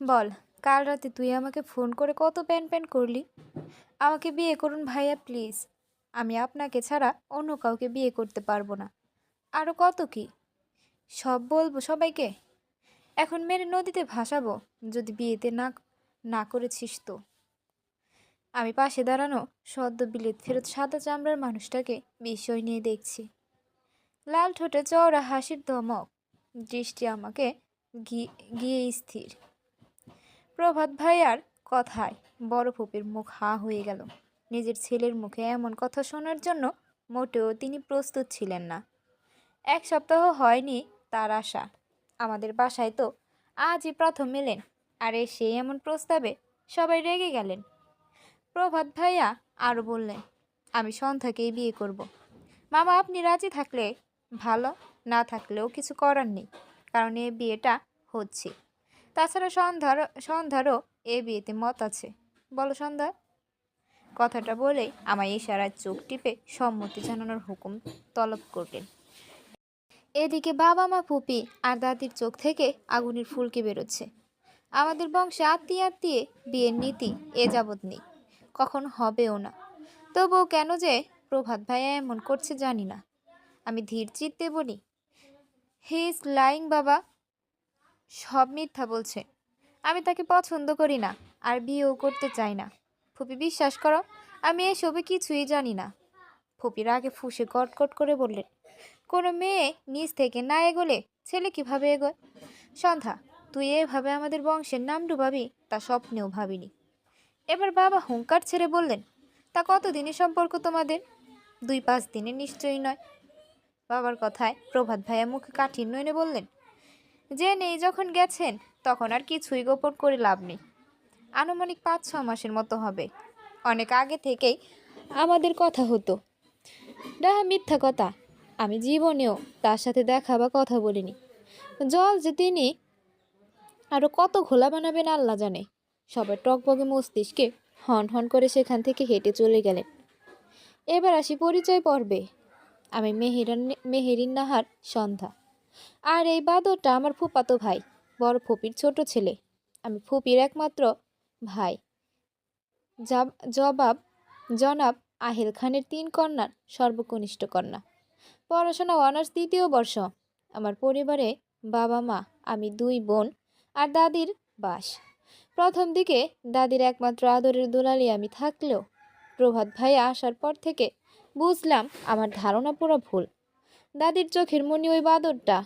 বল, কাল রাতে তুই আমাকে ফোন করে কত প্যান প্যান করলি। আমাকে বিয়ে করুন ভাইয়া প্লিজ। আমি আপনাকে ছাড়া অন্য কাউকে বিয়ে করতে পারবো না। আরও কত কি সব বলবো সবাইকে। এখন মেরে নদীতে ভাসাবো যদি বিয়েতে না না করেছিস তো। আমি পাশে দাঁড়ানো সদ্য বিলেত ফেরত সাদা চামড়ার মানুষটাকে বিস্ময় নিয়ে দেখছি। লাল ঠোঁটে চওড়া হাসির ধমক, দৃষ্টি আমাকে গিয়ে স্থির। প্রভাত ভাইয়ার কথায় বড় ফুপির মুখ হা হয়ে গেল। নিজের ছেলের মুখে এমন কথা শোনার জন্য মোটেও তিনি প্রস্তুত ছিলেন না। এক সপ্তাহ হয়নি তার আশা। আমাদের বাসায় তো আজই প্রথম এলেন, আর এসে এমন প্রস্তাবে সবাই রেগে গেলেন। প্রভাত ভাইয়া আরও বললেন, আমি সন্ধ্যাকেই বিয়ে করব। মামা আপনি রাজি থাকলে ভালো, না থাকলেও কিছু করার নেই, কারণ এই বিয়েটা হচ্ছে। তাছাড়া সন্ধ্যারও এ বিয়েতে মত আছে। বলো সন্ধ্যা। কথাটা বলেই আমায় ইশারায় চোখ টিপে সম্মতি জানানোর হুকুম তলব করলেন। এদিকে বাবা মা ফুপি আর দাদির চোখ থেকে আগুনের ফুলকি বেরোচ্ছে। আমাদের বংশে আত্মীয় আত্মীয় বিয়ের নীতি এ যাবৎ নেই, কখনো হবেও না। তবুও কেন যে প্রভাত ভাইয়া এমন করছে জানি না। আমি ধীর চিত্তে বলি, হি ইজ লাইং বাবা, সব মিথ্যা বলছে। আমি তাকে পছন্দ করি না, আর বিয়েও করতে চাই না। ফুপি বিশ্বাস করো, আমি এসবে কিছুই জানি না। ফুপির আগে ফুঁসে গটগট করে বললেন, কোনো মেয়ে নিজ থেকে না এগোলে ছেলে কিভাবে এগোয়? সন্ধ্যা, তুই এভাবে আমাদের বংশের নাম ডুবাবি তা স্বপ্নেও ভাবিনি। এবার বাবা হুঙ্কার ছেড়ে বললেন, তা কতদিনের সম্পর্ক তোমাদের? 2-5 দিনের নিশ্চয়ই নয়। বাবার কথায় প্রভাত ভাইয়া মুখে কাঠিন্য এনে বললেন, যে নেই যখন গেছেন তখন আর কিছুই গোপন করে লাভ নেই। আনুমানিক 5-6 মাসের মতো হবে। অনেক আগে থেকেই আমাদের কথা হতো। ডাহা মিথ্যা কথা। আমি জীবনেও তার সাথে দেখা বা কথা বলিনি। জল যে তিনি আরও কত ঘোলা বানাবেন আল্লাহ জানে। সবার টকবগে মস্তিষ্কে হন হন করে সেখান থেকে হেঁটে চলে গেলেন। এবার আসি পরিচয় পর্বে। আমি মেহেরিন নাহার সন্ধ্যা। আর এই বাদরটা আমার ফুপাতো ভাই, বড় ফুপির ছোট ছেলে। আমি ফুপির একমাত্র ভাই। জবাব জনাব আহিল খানের 3 কন্যার সর্বকনিষ্ঠ কন্যা। পড়াশোনা অনার্স 2য় বর্ষ। আমার পরিবারে বাবা মা, আমি 2 বোন আর দাদির বাস। প্রথম দিকে দাদির একমাত্র আদরের দুলালি আমি থাকলেও প্রভাত ভাইয়া আসার পর থেকে বুঝলাম আমার ধারণা পুরো ভুল। দাদির চোখের মনি ওই বাদরটা।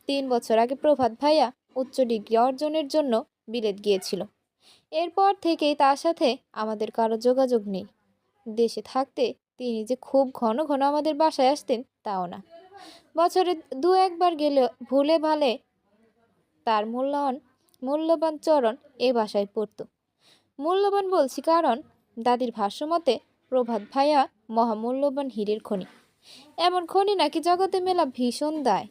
3 বছর আগে প্রভাত ভাইয়া উচ্চ ডিগ্রি অর্জনের জন্য বিলেত গিয়েছিল। এরপর থেকেই তার সাথে আমাদের কারো যোগাযোগ নেই। দেশে থাকতে তিনি যে খুব ঘন ঘন আমাদের বাসায় আসতেন তাও না। বছরে 2-1 বার গেলে ভুলে ভালে তার মূল্যবান চরণ এ বাসায় পড়ত। মূল্যবান বলছি কারণ দাদির ভাষ্যমতে প্রভাত ভাইয়া মহামূল্যবান হীরের খনি। এমন খনি নাকি জগতে মেলা ভীষণ দায়।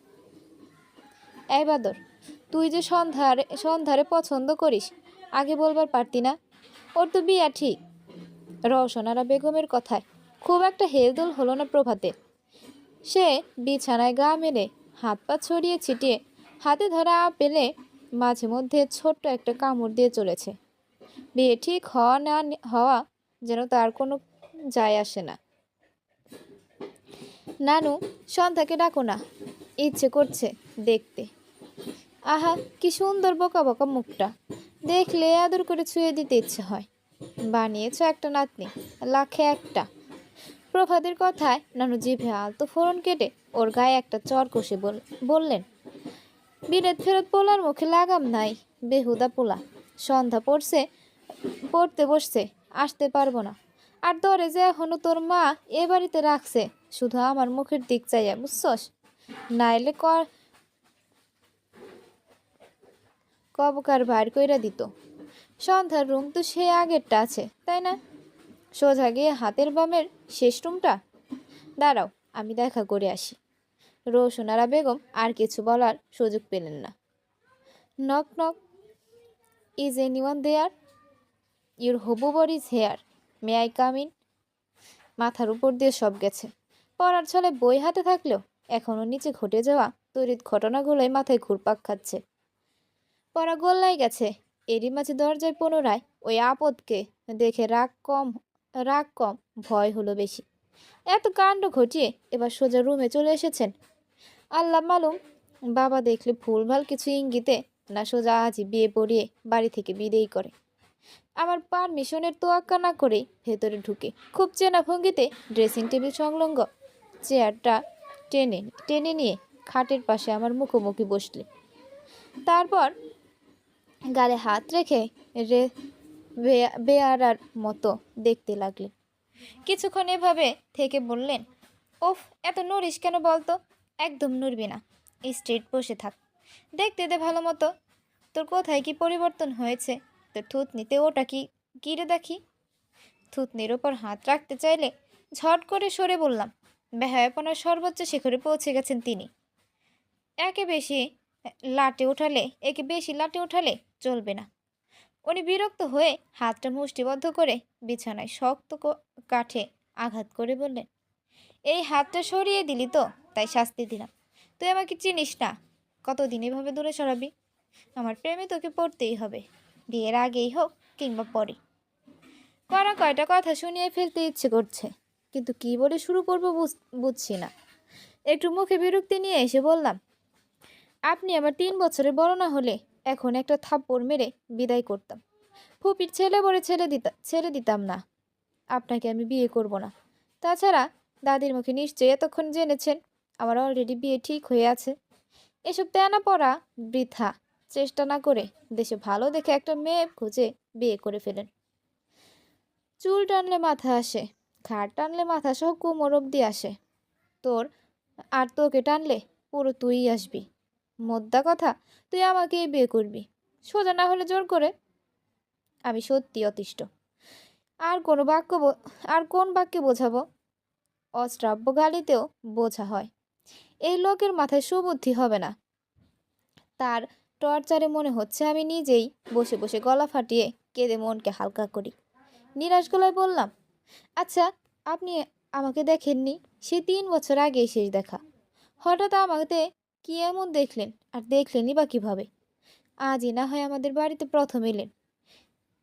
এই বাদর, তুই যে সন্ধ্যারে পছন্দ করিস, আগে বলবার পারতি না? ওর তো বিয়া ঠিক। রওশনারা বেগমের কথায় খুব একটা হেলদোল হলো না প্রভাতে। সে বিছানায় গা মেলে হাত পা ছড়িয়ে ছিটিয়ে হাতে ধরা আপেলে মাঝে মধ্যে ছোট্ট একটা কামড় দিয়ে চলেছে। বিয়ে ঠিক হওয়া না হওয়া যেন তার কোনো যায় আসে না। নানু, সন্ধ্যাকে ডাকো না, ইচ্ছে করছে দেখতে। আহা, কি সুন্দর বোকা বোকা মুখটা, দেখলে আদর করে ছুঁয়ে দিতে ইচ্ছে হয়। বানিয়েছ একটা নাতনি, লাখে একটা। প্রভাতের কথায় নানু জিভে আলতো ফোড়ন কেটে ওর গায়ে একটা চর কষে বললেন, বিলেত ফেরত পোলার মুখে লাগাম নাই, বেহুদা পোলা। সন্ধ্যা পড়তে বসছে, আসতে পারবো না। আর ধরে যে এখনো তোর মা এ বাড়িতে রাখছে শুধু আমার মুখের দিক চাইয়া, বুঝছস? নাইলে কবকার বাইর কইরা দিত। সন্ধ্যার রুম তো সে আগেরটা আছে, তাই না? সোজা গিয়ে হাতের বামের শেষ রুমটা। দাঁড়াও, আমি দেখা করে আসি। রোশনারা বেগম আর কিছু বলার সুযোগ পেলেন না। Knock knock. Is anyone there? Your হবু বর is here, may I come in? মাথার উপর দিয়ে সব গেছে। পড়ার ছলে বই হাতে থাকলেও এখনো নিচে ঘটে যাওয়া তড়িৎ ঘটনাগুলোই মাথায় ঘুরপাক খাচ্ছে। পড়া গোল্লাই গেছে। এরই মাঝে দরজায় পুনরায় ওই আপদকে দেখে রাগ কম, ভয় হলো বেশি। এত কাণ্ড ঘটিয়ে এবার সোজা রুমে চলে এসেছেন। আল্লাহ মালুম বাবা দেখলে ভুলভাল কিছু ইঙ্গিতে না সোজা আজই বিয়ে পড়িয়ে বাড়ি থেকে বিদেয় করে। আমার পারমিশনের তোয়াক্কা না করেই ভেতরে ঢুকে খুব চেনা ভঙ্গিতে ড্রেসিং টেবিল সংলগ্ন চেয়ারটা টেনে টেনে নিয়ে খাটের পাশে আমার মুখোমুখি বসলে। তারপর গালে হাত রেখে রে বেয়ারার মতো দেখতে লাগলেন। কিছুক্ষণ এভাবে থেকে বললেন, ওফ, এত নড়িস কেন বলতো? একদম নড়বি না, স্ট্রেট বসে থাক। দেখতে দে ভালো মতো, তোর কোথায় কি পরিবর্তন হয়েছে? তোর থুতনিতে ওটা কি কিরে দেখি। থুতনির ওপর হাত রাখতে চাইলে ঝট করে সরে বললাম। বেহায়াপনার সর্বোচ্চ শিখরে পৌঁছে গেছেন তিনি। একে বেশি লাটে ওঠালে চলবে না। উনি বিরক্ত হয়ে হাতটা মুষ্টিবদ্ধ করে বিছানায় শক্ত কাঠে আঘাত করে বললেন, এই হাতটা সরিয়ে দিলি তো, তাই শাস্তি দিলাম। তুই আমাকে চিনিস না, কতদিন এভাবে দূরে সরাবি? আমার প্রেমে তোকে পড়তেই হবে, বিয়ের আগেই হোক কিংবা পরে। কয়টা কথা শুনিয়ে ফেলতে ইচ্ছে করছে, কিন্তু কি বলে শুরু করবো বুঝছি না। একটু মুখে বিরক্তি নিয়ে এসে বললাম, আপনি আমার 3 বছরের বড় না হলে এখন একটা থাপ্পড় মেরে বিদায় করতাম। ফুপির ছেলে বলে ছেড়ে দিতাম না। আপনাকে আমি বিয়ে করব না। তাছাড়া দাদির মুখে নিশ্চয়ই এতক্ষণ জেনেছেন আমার অলরেডি বিয়ে ঠিক হয়ে আছে। এসব তেনা পড়া বৃথা। চেষ্টা না করে দেশে ভালো দেখে একটা মেয়ে খুঁজে বিয়ে করে ফেলেন। চুল টানলে মাথা আসে, ঘাড় টানলে মাথা সহ কোমর অব্দি আসে। তোকে টানলে পুরো তুই আসবি। মোদ্দা কথা, তুই আমাকেই বিয়ে করবি, সোজা না হলে জোর করে। আমি সত্যি অতিষ্ঠ। আর কোন বাক্যে বোঝাবো? অশ্রাব্য গালিতেও বোঝা হয়। এই লোকের মাথায় সুবুদ্ধি হবে না। তার টর্চারে মনে হচ্ছে আমি নিজেই বসে বসে গলা ফাটিয়ে কেঁদে মনকে হালকা করি। নিরাশ গলায় বললাম, আচ্ছা, আপনি আমাকে দেখেননি? সে 3 বছর আগেই শেষ দেখা। হঠাৎ আমাকে কি এমন দেখলেন? আর দেখলেনই বা কিভাবে? আজই না হয় আমাদের বাড়িতে প্রথম এলেন।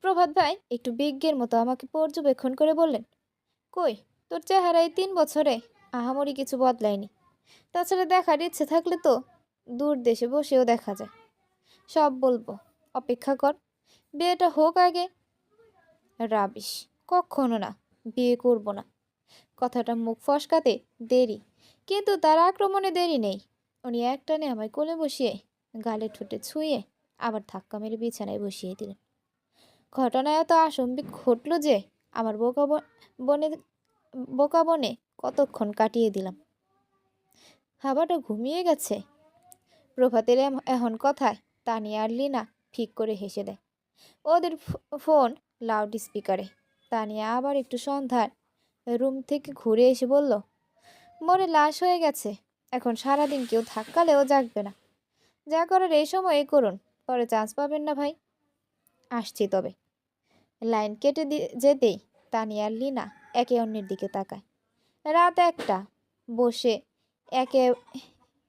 প্রভাত ভাই একটু বিজ্ঞের মতো আমাকে পর্যবেক্ষণ করে বললেন, কই, তোর চেহারা এই 3 বছরে আহামরি কিছু বদলায়নি। তাছাড়া দেখার ইচ্ছে থাকলে তো দূর দেশে বসেও দেখা যায়। সব বলবো, অপেক্ষা কর, বিয়েটা হোক আগে। রাবিশ, কখনো না, বিয়ে করব না। কথাটা মুখ ফসকাতে দেরি, কিন্তু তার আক্রমণে দেরি নেই। উনি একটানে আমায় কোলে বসিয়ে গালে ঠোঁটে ছুঁয়ে আবার ধাক্কা মেরে বিছানায় বসিয়ে দিলেন। ঘটনায় এত আসম্বিক ঘটল যে আমার বোকা বনে কতক্ষণ কাটিয়ে দিলাম। হাবাটা ঘুমিয়ে গেছে। প্রভাতের এখন কথায় তানিয়া আর লিনা ঠিক করে হেসে দেয়। ওদের ফোন লাউড স্পিকারে। তানিয়া আবার একটু সন্ধ্যার রুম থেকে ঘুরে এসে বলল, মরে লাশ হয়ে গেছে, এখন সারাদিন কেউ ধাক্কালেও জাগবে না। যা করার এই সময় করুন, পরে চান্স পাবেন না ভাই। আসছি তবে। লাইন কেটে যেতেই তানিয়া আর লিনা একে অন্যের দিকে তাকায়। রাত 1টা।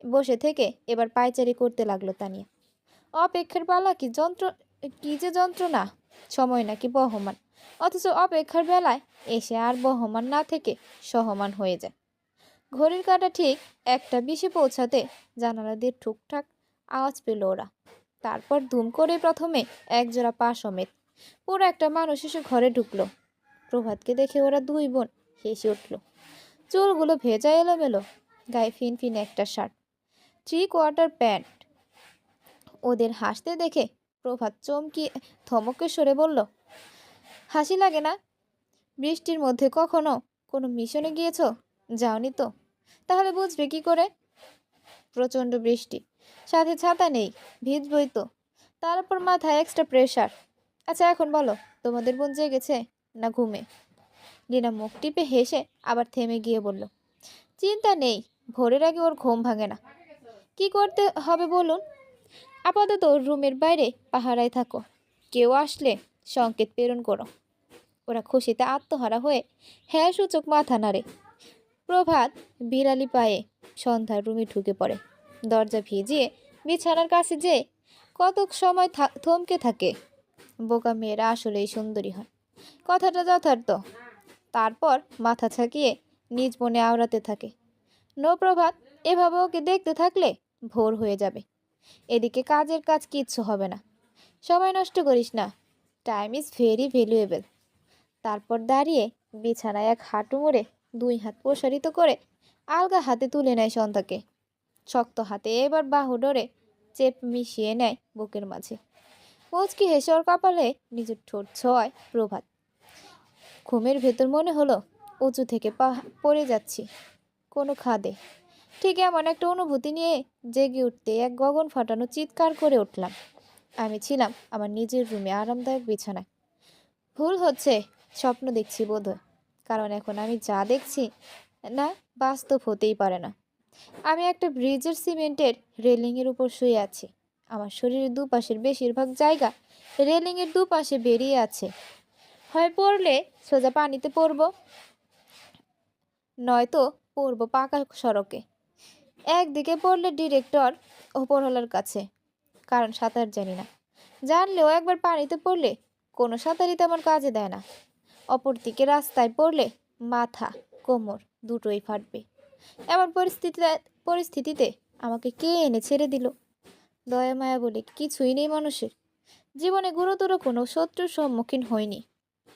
বসে থেকে এবার পায়চারি করতে লাগলো তানিয়া। অপেক্ষার পালা কি যে যন্ত্রণা, সময় নাকি বহমান, অথচ অপেক্ষার বেলায় এসে আর বহমান না থেকে সহমান হয়ে যায়। ঘড়ির কাঁটা ঠিক 1টা 20-এ পৌঁছাতে জানালা দিয়ে ঠুকঠাক আওয়াজ পেল ওরা। তারপর ধুম করে প্রথমে একজোড়া পা সমেত পুরো একটা মানুষ এসে ঘরে ঢুকলো। প্রভাতকে দেখে ওরা 2 বোন হেসে উঠল। চুলগুলো ভেজা এলোমেলো, গায়ে ফিনফিনে একটা শার্ট, 3/4 প্যান্ট। ওদের হাসতে দেখে প্রভাত থমকে সরে বলল, হাসি লাগে না? বৃষ্টির মধ্যে কখনো কোনো মিশনে গিয়েছ? যাওনি তো, তাহলে বুঝবে কি করে? প্রচণ্ড বৃষ্টি, সাথে ছাতা নেই, ভিজবই তো, তার উপর মাথায় এক্সট্রা প্রেশার। আচ্ছা, এখন বলো, তোমাদের বোন জেগেছে না ঘুমে? লিনা মুখ টিপে হেসে আবার থেমে গিয়ে বলল, চিন্তা নেই, ভোরের আগে ওর ঘুম ভাঙে না। কি করতে হবে বলুন? আপাতত রুমের বাইরে পাহারায় থাকো, কেউ আসলে সংকেত প্রেরণ করো। ওরা খুশিতে আত্মহারা হয়ে হ্যাঁ সূচক মাথা নাড়ে। প্রভাত বিড়ালি পায়ে সন্ধ্যার রুমে ঢুকে পড়ে। দরজা ভিজিয়ে বিছানার কাছে যেয়ে কতক সময় থমকে থাকে। বোকা মেয়েরা আসলেই সুন্দরী হয়, কথাটা যথার্থ। তারপর মাথা ছাকিয়ে নিজ মনে আওড়াতে থাকে, নো প্রভাত, এভাবে ওকে দেখতে থাকলে ভোর হয়ে যাবে। এদিকে কাজের কাজ কিচ্ছু হবে না। সময় নষ্ট করিস না, টাইম ইজ ভেরি ভ্যালুয়েবল। তারপর দাঁড়িয়ে বিছানায় এক হাঁটু মুড়ে দুই হাত প্রসারিত করে আলগা হাতে তুলে নেয় সন্ধ্যাকে। শক্ত হাতে এবার বাহু ডরে চেপ মিশিয়ে নেয় বুকের মাঝে। মুচকি হেসে ওর কপালে নিজের ঠোঁট ছোঁয়ায় প্রভাত। ঘুমের ভেতর মনে হলো উঁচু থেকে পড়ে যাচ্ছি কোনো খাদে। ঠিক এমন একটা অনুভূতি নিয়ে জেগে উঠতে এক গগন ফাটানো চিৎকার করে উঠলাম। আমি ছিলাম আমার নিজের রুমে, আরামদায়ক বিছানায়। ভুল হচ্ছে, স্বপ্ন দেখছি বোধহয়, কারণ এখন আমি যা দেখছি না বাস্তব হতেই পারে না। আমি একটা ব্রিজের সিমেন্টের রেলিংয়ের উপর শুয়ে আছি। আমার শরীরের দুপাশের বেশিরভাগ জায়গা রেলিংয়ের দুপাশে বেরিয়ে আছে। হয় পড়লে সোজা পানিতে পড়ব, নয়তো পড়ব পাকা সড়কে। একদিকে পড়লে ডিরেক্টর ওপরওয়ালার কাছে, কারণ সাঁতার জানি না। জানলেও একবার পানিতে পড়লে কোনো সাঁতারই তেমন কাজে দেয় না। অপরদিকে রাস্তায় পড়লে মাথা কোমর দুটোই ফাটবে। এমন পরিস্থিতিতে আমাকে কে এনে ছেড়ে দিল? দয়া মায়া বলে কিছুই নেই মানুষের জীবনে। গুরুতর কোনো শত্রুর সম্মুখীন হয়নি,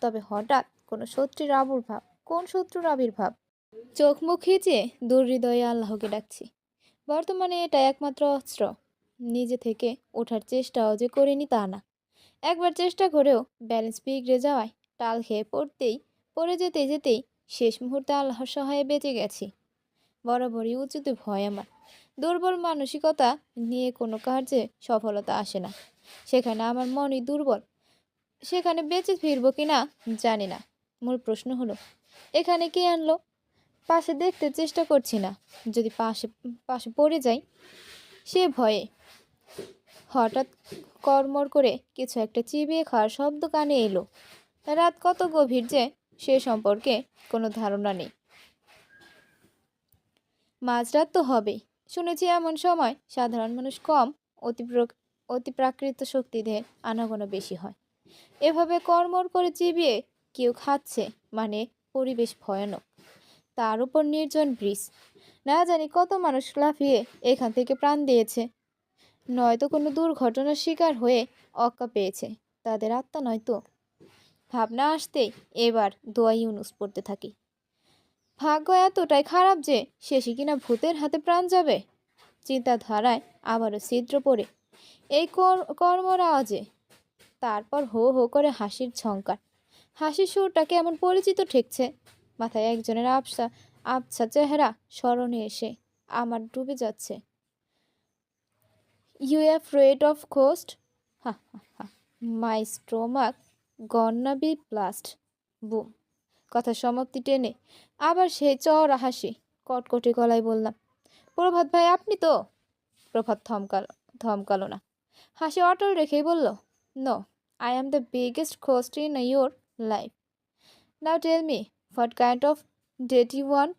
তবে হঠাৎ কোনো শত্রুর আবির্ভাব। কোন শত্রুর আবির্ভাব? চোখ মুখ খিচে দুর্হৃদয়ে আল্লাহকে ডাকছি। বর্তমানে এটা একমাত্র অস্ত্র। নিজে থেকে ওঠার চেষ্টাও যে করিনি তা না, একবার চেষ্টা করেও ব্যালেন্স বিগড়ে যাওয়ায় টাল খেয়ে পড়ে যেতেই শেষ মুহূর্তে আল্লাহর সহায়ে বেঁচে গেছি। বরাবরই উঁচুতে ভয় আমার। দুর্বল মানসিকতা নিয়ে কোনো কার্যে সফলতা আসে না। সেখানে আমার মনই দুর্বল, সেখানে বেঁচে ফিরবো কিনা জানি না। মূল প্রশ্ন হলো, এখানে কে আনলো? পাশে দেখতে চেষ্টা করছি না, যদি পাশে পড়ে যাই সে ভয়ে। হঠাৎ কড়মড় করে কিছু একটা চিবিয়ে খাওয়ার শব্দ কানে এলো। রাত কত গভীর যে সে সম্পর্কে কোনো ধারণা নেই। মাঝরাত তো হবেই। শুনেছি এমন সময় সাধারণ মানুষ কম, অতিপ্রাকৃত শক্তিদের আনাগোনা বেশি হয়। এভাবে কড়মড় করে চিবিয়ে কেউ খাচ্ছে মানে পরিবেশ ভয়ানক। তার উপর নির্জন ব্রিজ, না জানি কত মানুষ লাফিয়ে এখান থেকে প্রাণ দিয়েছে, নয়তো কোনো দুর্ঘটনার শিকার হয়ে অক্কা পেয়েছে। তাদের আত্মা নয়তো। ভাবনা আসতেই এবার দোয়া ইউনুস পড়তে থাকি। ভাগ্য এতটাই খারাপ যে শেষে কিনা ভূতের হাতে প্রাণ যাবে। চিন্তাধারায় আবারও ছিদ্র পড়ে এই কর্মর আওয়াজে। তারপর হো হো করে হাসির ঝংকার। হাসির সুরটা কেমন পরিচিত ঠেকছে। মাথায় একজনের আবছা চেহারা স্মরণে এসে আমার ডুবে যাচ্ছে। You afraid of ghost? হা হা হা, my stomach gonna be blast. Boom. কথা সমাপ্তি টেনে আবার সেই চওড়া হাসি। কটকটে গলায় বললাম, প্রভাত ভাই আপনি তো? প্রভাত ধমকালো না, হাসি অটল রেখেই বলল, no, I am the biggest ghost in your life. Now tell me, what kind of date you want?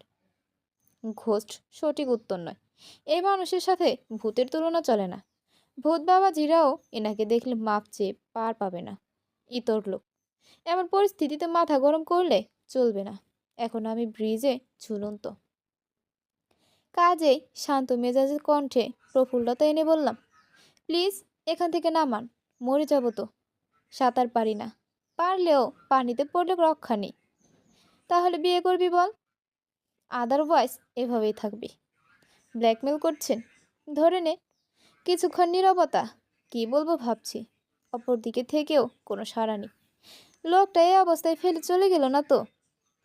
Ghost সঠিক উত্তর নয়। এই মানুষের সাথে ভূতের তুলনা চলে না। ভূত বাবাজিরাও এনাকে দেখলে মাপ চেয়ে পার পাবে না। ইতর লোক। এমন পরিস্থিতিতে মাথা গরম করলে চলবে না। এখন আমি ব্রিজে ঝুলন্ত। কাজেই শান্ত মেজাজের কণ্ঠে প্রফুল্লতা এনে বললাম, প্লিজ এখান থেকে নামান, মরে যাব তো। সাঁতার পারি না, পারলেও পানিতে পড়লে রক্ষা নেই। তাহলে বিয়ে করবি বল, আদারওয়াইজ এভাবেই থাকবি। ব্ল্যাকমেল করছেন? ধরে নে। কিছুক্ষণ নীরবতা। কি বলবো ভাবছি। অপরদিকে থেকেও কোনো সাড়া নেই। লোকটা এই অবস্থায় ফেলে চলে গেল না তো?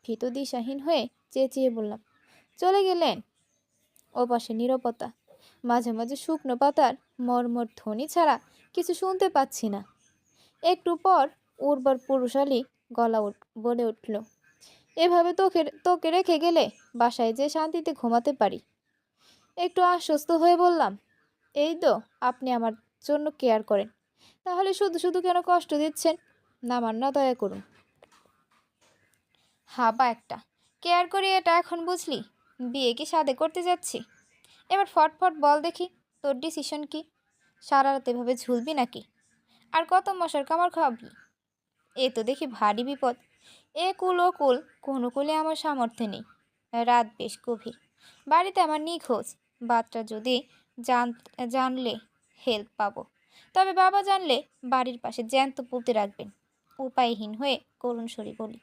ভীত দিশাহীন হয়ে চেঁচিয়ে বললাম, চলে গেলেন? ওপাশে নীরবতা। মাঝে মাঝে শুকনো পাতার মর্মর ধ্বনি ছাড়া কিছু শুনতে পাচ্ছি না। একটু পর উর্বর পুরুষালী গলা বলে উঠল, এভাবে তোকে রেখে গেলে বাসায় যে শান্তিতে ঘুমাতে পারি। একটু আশ্বস্ত হয়ে বললাম, এই তো আপনি আমার জন্য কেয়ার করেন, তাহলে শুধু শুধু কেন কষ্ট দিচ্ছেন? নামান না, দয়া করুন। হাবা একটা, কেয়ার করি এটা এখন বুঝলি? বিয়ে কি সাধে করতে যাচ্ছি? এবার ফটফট বল দেখি, তোর ডিসিশন কি? সারা রাত এভাবে ঝুলবি নাকি? আর কত মশার কামড় খাওয়াবি? এ তো দেখি ভারী বিপদ। এ কুল ও কুল, কোনো কুলে আমার সামর্থ্য নেই। রাত বেশ গভীর, বাড়িতে আমার নিখোঁজ। বাচ্চা যদি জান জানলে হেল্প পাবো, তবে বাবা জানলে বাড়ির পাশে জ্যান্ত পুঁতে রাখবেন। উপায়হীন হয়ে করুণ স্বরে বলি,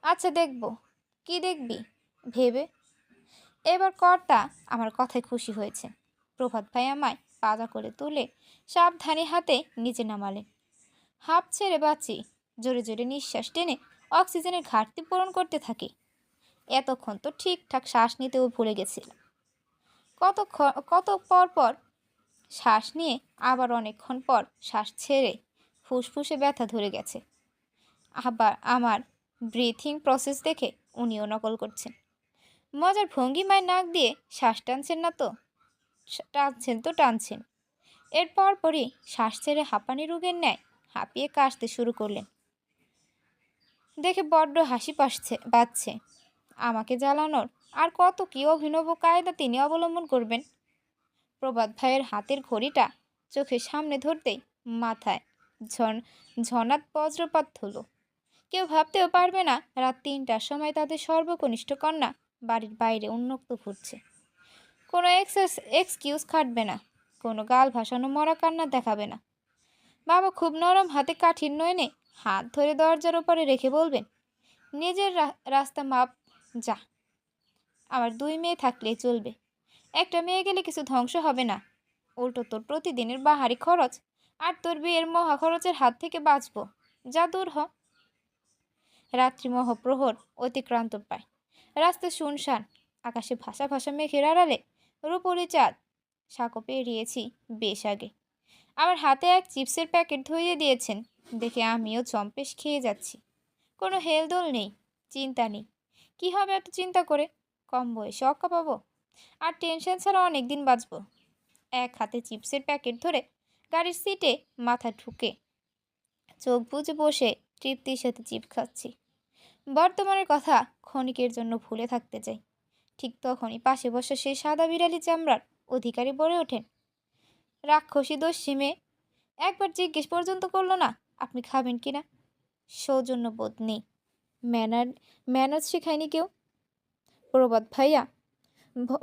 আচ্ছা দেখব। কি দেখবি? ভেবে। এবার কর্তা আমার কথায় খুশি হয়েছে। প্রভাত ভাই আমায় পাজা করে তুলে সাবধানে হাতে নিচে নামালেন। হাঁপ ছেড়ে বাঁচি, জোরে জোরে নিঃশ্বাস টেনে অক্সিজেনের ঘাটতি পূরণ করতে থাকি। এতক্ষণ তো ঠিকঠাক শ্বাস নিতেও ভুলে গেছিলাম। কত পর পর শ্বাস নিয়ে আবার অনেকক্ষণ পর শ্বাস ছেড়ে ফুসফুসে ব্যথা ধরে গেছে। আবার আমার ব্রিথিং প্রসেস দেখে উনিও নকল করছেন। মজার ভঙ্গিমায় নাক দিয়ে শ্বাস টানছেন না তো? টানছেন তো টানছেন। এর পরপরই শ্বাস ছেড়ে হাঁপানি রোগের ন্যায় হাঁপিয়ে কাশতে শুরু করলেন। দেখে বড্ড হাসি পাচ্ছে। আমাকে জ্বালানোর আর কত কি অভিনব কায়দা তিনি অবলম্বন করবেন। প্রভাত ভাইয়ের হাতের ঘড়িটা চোখের সামনে ধরতেই মাথায় ঝনাত বজ্রপাত হলো। কেউ ভাবতেও পারবে না রাত ৩টার সময় তাদের সর্বকনিষ্ঠ কন্যা বাড়ির বাইরে উন্মুক্ত ঘুরছে। কোনো এক্সকিউজ খাটবে না, কোনো গাল ভাসানো মরা কান্না দেখাবে না। বাবা খুব নরম হাতে কাঠির নয়নে হাত ধরে দরজার ওপরে রেখে বলবেন, নিজের রাস্তা মাপ যা। আমার ২ মেয়ে থাকলেই চলবে। একটা মেয়ে গেলে কিছু ধ্বংস হবে না। উল্টো তোর প্রতিদিনের বাহারি খরচ আর তোর বিয়ের মহা খরচের হাত থেকে বাঁচবো। যা দূর হ। রাত্রি মহাপ্রহর অতিক্রান্ত পায়। রাস্তা শুনশান, আকাশে ভাসা ভাসা মেঘের আড়ালে রূপলি চাঁদ। সাঁকো পেরিয়েছি বেশ আগে। আমার হাতে এক চিপসের প্যাকেট ধরিয়ে দিয়েছেন দেখে আমিও চম্পেশ খেয়ে যাচ্ছি। কোনো হেলদোল নেই, চিন্তা নেই। কি হবে এত চিন্তা করে? কম বয়সে অক্কা পাবো, আর টেনশন ছাড়া অনেক দিন বাঁচবো। এক হাতে চিপসের প্যাকেট ধরে গাড়ির সিটে মাথা ঢুকে চোখ বুজে বসে তৃপ্তির সাথে চিপ খাচ্ছি। বর্তমানের কথা ক্ষণিকের জন্য ভুলে থাকতে চাই। ঠিক তখনই পাশে বসে সেই সাদা বিড়ালি চামড়ার অধিকারী বলে ওঠেন, রাক্ষসী দস্যি মেয়ে, একবার জিজ্ঞেস পর্যন্ত করলো না আপনি খাবেন কিনা। সৌজন্য বোধ নেই, ম্যানার্স শেখায়নি কেউ। প্রভাত ভাইয়া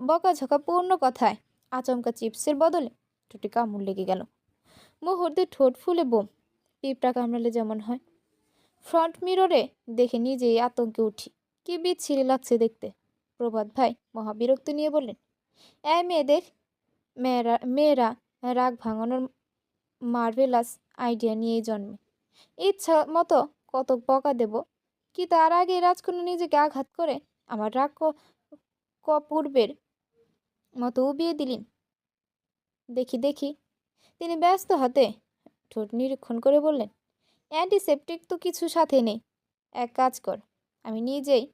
বকাঝকা পূর্ণ কথায় আচমকা চিপসের বদলে ঠোঁটে কামড় লেগে গেল। মুহূর্তে ঠোঁট ফুলে বোম, পিঁপড়া কামড়ালে যেমন হয়। ফ্রন্ট মিররে দেখে নিজেই আতঙ্কে উঠি। কি বিচ্ছিরি লাগছে দেখতে। প্রভাত ভাই মহাবিরক্ত নিয়ে বললেন, মেয়ে দেখ, মেয়েরা রাগ ভাঙানোর মার্ভেলাস আইডিয়া নিয়েই জন্মে। ইচ্ছা মতো কত বকা দেব, কি তার আগে রাজকন্যা নিজেকে আঘাত করে আমার রাগ পূর্বের মতো উবিয়ে দিলেন। দেখি দেখি। তিনি ব্যস্ত হাতে ঠোঁট নিরীক্ষণ করে বললেন, অ্যান্টিসেপটিক তো কিছু সাথে নেই। এক কাজ কর, আমি নিজেই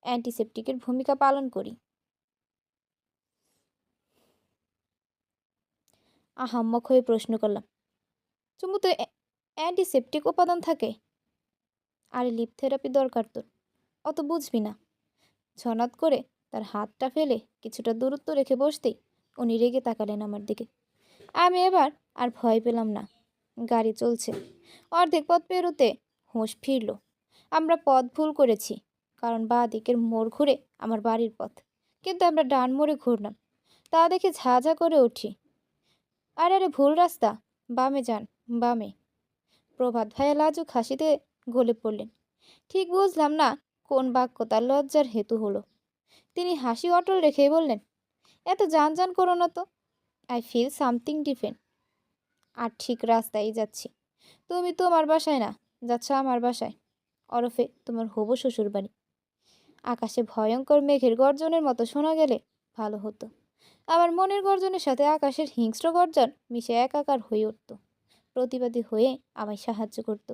অ্যান্টিসেপটিকের ভূমিকা পালন করি। আহাম্মক হয়ে প্রশ্ন করলাম, চুমু তো অ্যান্টিসেপটিক উপাদান থাকে। আরে লিপ থেরাপি দরকার তোর, অত বুঝবি না। ঝনাত করে তার হাতটা ফেলে কিছুটা দূরত্ব রেখে বসতেই উনি রেগে তাকালেন আমার দিকে। আমি এবার আর ভয় পেলাম না। গাড়ি চলছে। অর্ধেক পথ পেরোতে হুঁশ ফিরল। আমরা পথ ভুল করেছি, কারণ বাঁ দিকের মোড় ঘুরে আমার বাড়ির পথ, কিন্তু আমরা ডান মোড়ে ঘুরলাম। তা দেখে ঝাঝা করে উঠি, আরে আরে ভুল রাস্তা, বামে যান, বামে। প্রভাত ভাইয়া লাজুক হাসিতে গলে পড়লেন। ঠিক বুঝলাম না কোন বাক্য তার লজ্জার হেতু হলো। তিনি হাসি অটল রেখেই বললেন, এত জান করো না তো, আই ফিল সামথিং ডিফারেন্ট। আর ঠিক রাস্তায় যাচ্ছি। তুমি তোমার বাসায় না, যাচ্ছ আমার বাসায়, ওরফে তোমার হবু শ্বশুর বাড়ি। আকাশে ভয়ঙ্কর মেঘের গর্জনের মতো শোনা গেলে ভালো হতো। আমার মনের গর্জনের সাথে আকাশের হিংস্র গর্জন মিশে একাকার হয়ে উঠত। প্রতিবাদী হয়ে আমায় সাহায্য করত।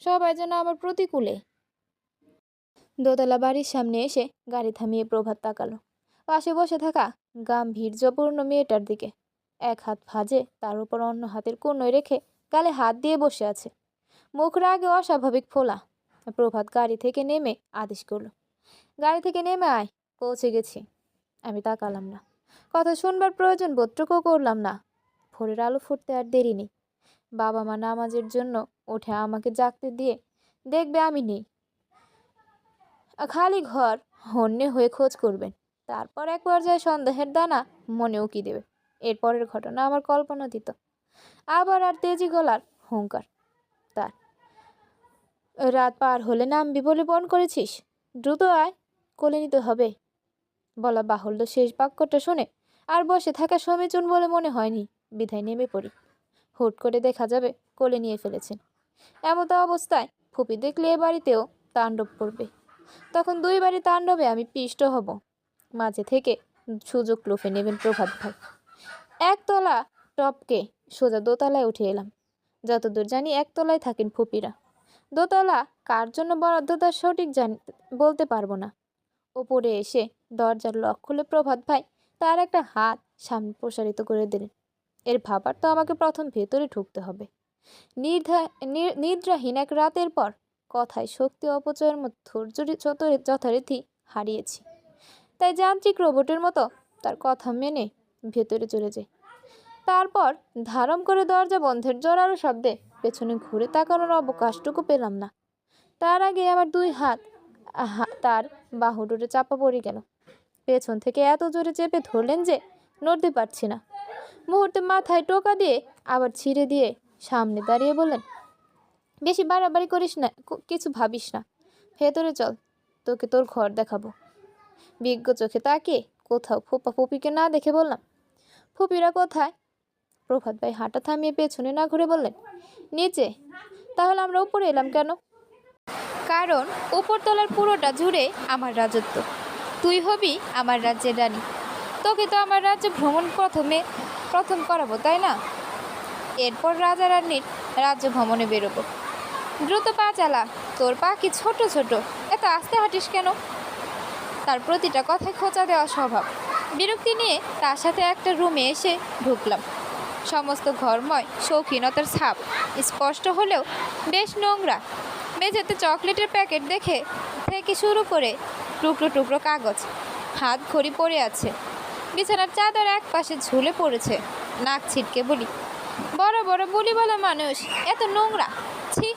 সবাই যেন আমার প্রতিকূলে। দোতলা বাড়ির সামনে এসে গাড়ি থামিয়ে প্রভাত তাকালো পাশে বসে থাকা গাম্ভীর্যপূর্ণ মেয়েটার দিকে। এক হাত ভাঁজে, তার উপর অন্য হাতের কনুই রেখে গালে হাত দিয়ে বসে আছে। মুখ রাগে অস্বাভাবিক ফোলা। প্রভাত গাড়ি থেকে নেমে আদেশ করলো, গাড়ি থেকে নেমে আয়, পৌঁছে গেছি। আমি তাকালাম না, কথা শুনবার প্রয়োজন বোধটুকুও করলাম না। ভোরের আলো ফুটতে আর দেরি নেই। বাবা মা নামাজের জন্য উঠে আমাকে জাগতে দিয়ে দেখবে আমি নেই, খালি ঘর হন্যে হয়ে খোঁজ করবেন। তারপর এক পর্যায়ে সন্দেহের দানা মনে উকি দেবে। এরপরের ঘটনা আমার কল্পনাতীত। আবার আর তেজি গলার হুঙ্কার তার, রাত পার হলে নামবি বলে পণ করেছিস, দ্রুত আয়, কোলে নিতে হবে। বলা বাহুল্য, শেষ বাক্যটা শুনে আর বসে থাকা সমীচীন বলে মনে হয়নি, বিধায় নেমে পড়ি। হুট করে দেখা যাবে কোলে নিয়ে ফেলেছেন। এমত অবস্থায় ফুপি দেখলে এ বাড়িতেও তাণ্ডব করবে। তখন দুই বাড়ি তাণ্ডবে আমি পিষ্ট হব। মাঝে থেকে সুযোগ লুফে নেবেন প্রভাত ভাই। একতলা টপকে সোজা দোতলায় উঠে এলাম। যতদূর জানি একতলায় থাকেন ফুপিরা। দোতলা কার জন্য বরাদ্দ তা সঠিক বলতে পারবো না। ওপরে এসে দরজার লক খুলে প্রভাত ভাই তার একটা হাত সামনে প্রসারিত করে দিলেন। এর ভাবার তো আমাকে প্রথম ভেতরে ঢুকতে হবে। নিদ্রাহীন এক রাতের পর কথায় শক্তি অপচয়ের মতো ধৈর্য যথারীতি হারিয়েছি। তাই যান্ত্রিক রোবটের মতো তার কথা মেনে ভেতরে চলে যায়। তারপর ধারম করে দরজা বন্ধের জোরালো শব্দে পেছনে ঘুরে তাকানোর অবকাশটুকু পেলাম না। তার আগে আমার দুই হাত তার বাহু দুটো চাপা পড়ে গেল। পেছন থেকে এত জোরে চেপে ধরলেন যে নড়তে পারছি না। মুহূর্তে মাথায় টোকা দিয়ে আবার ছিঁড়ে দিয়ে সামনে দাঁড়িয়ে বললেন, বেশি বাড়াবাড়ি করিস না, কিছু ভাবিস না, ভেতরে চল, তোকে তোর ঘর দেখাবো। বিজ্ঞ চোখে তাকিয়ে কোথাও ফুপা ফুপিকে না দেখে বললাম, ফুপিরা কোথায়? প্রভাত ভাই হাঁটা থামিয়ে পেছনে না ঘুরে বললেন, নিচে। তাহলে আমরা উপরে এলাম কেন? কারণ উপরতলার পুরোটা জুড়ে আমার রাজত্ব। তুই হবি আমার রাজ্যের রানী। তোকে তো আমার রাজ্য ভ্রমণ প্রথম করাবো, তাই না? এরপর রাজা রানীর রাজ্য ভ্রমণে বেরোবো। দ্রুত পা চালা, তোর পা কি ছোট ছোট, এত আস্তে হাঁটিস কেন? তার প্রতিটা কথায় খোঁচা দেওয়া স্বভাব। বিরক্তি নিয়ে তার সাথে একটা রুমে এসে ঢুকলাম। সমস্ত ঘরময় শৌখিনতার ছাপ স্পষ্ট হলেও বেশ নোংরা। মেঝেতে চকলেটের প্যাকেট থেকে শুরু করে টুকরো টুকরো কাগজ, হাত ঘড়ি পড়ে আছে। বিছানার চাদর এক পাশে ঝুলে পড়েছে। নাক ছিটকে বলি, বড় বড় বলিওয়ালা মানুষ, এত নোংরা, ছি।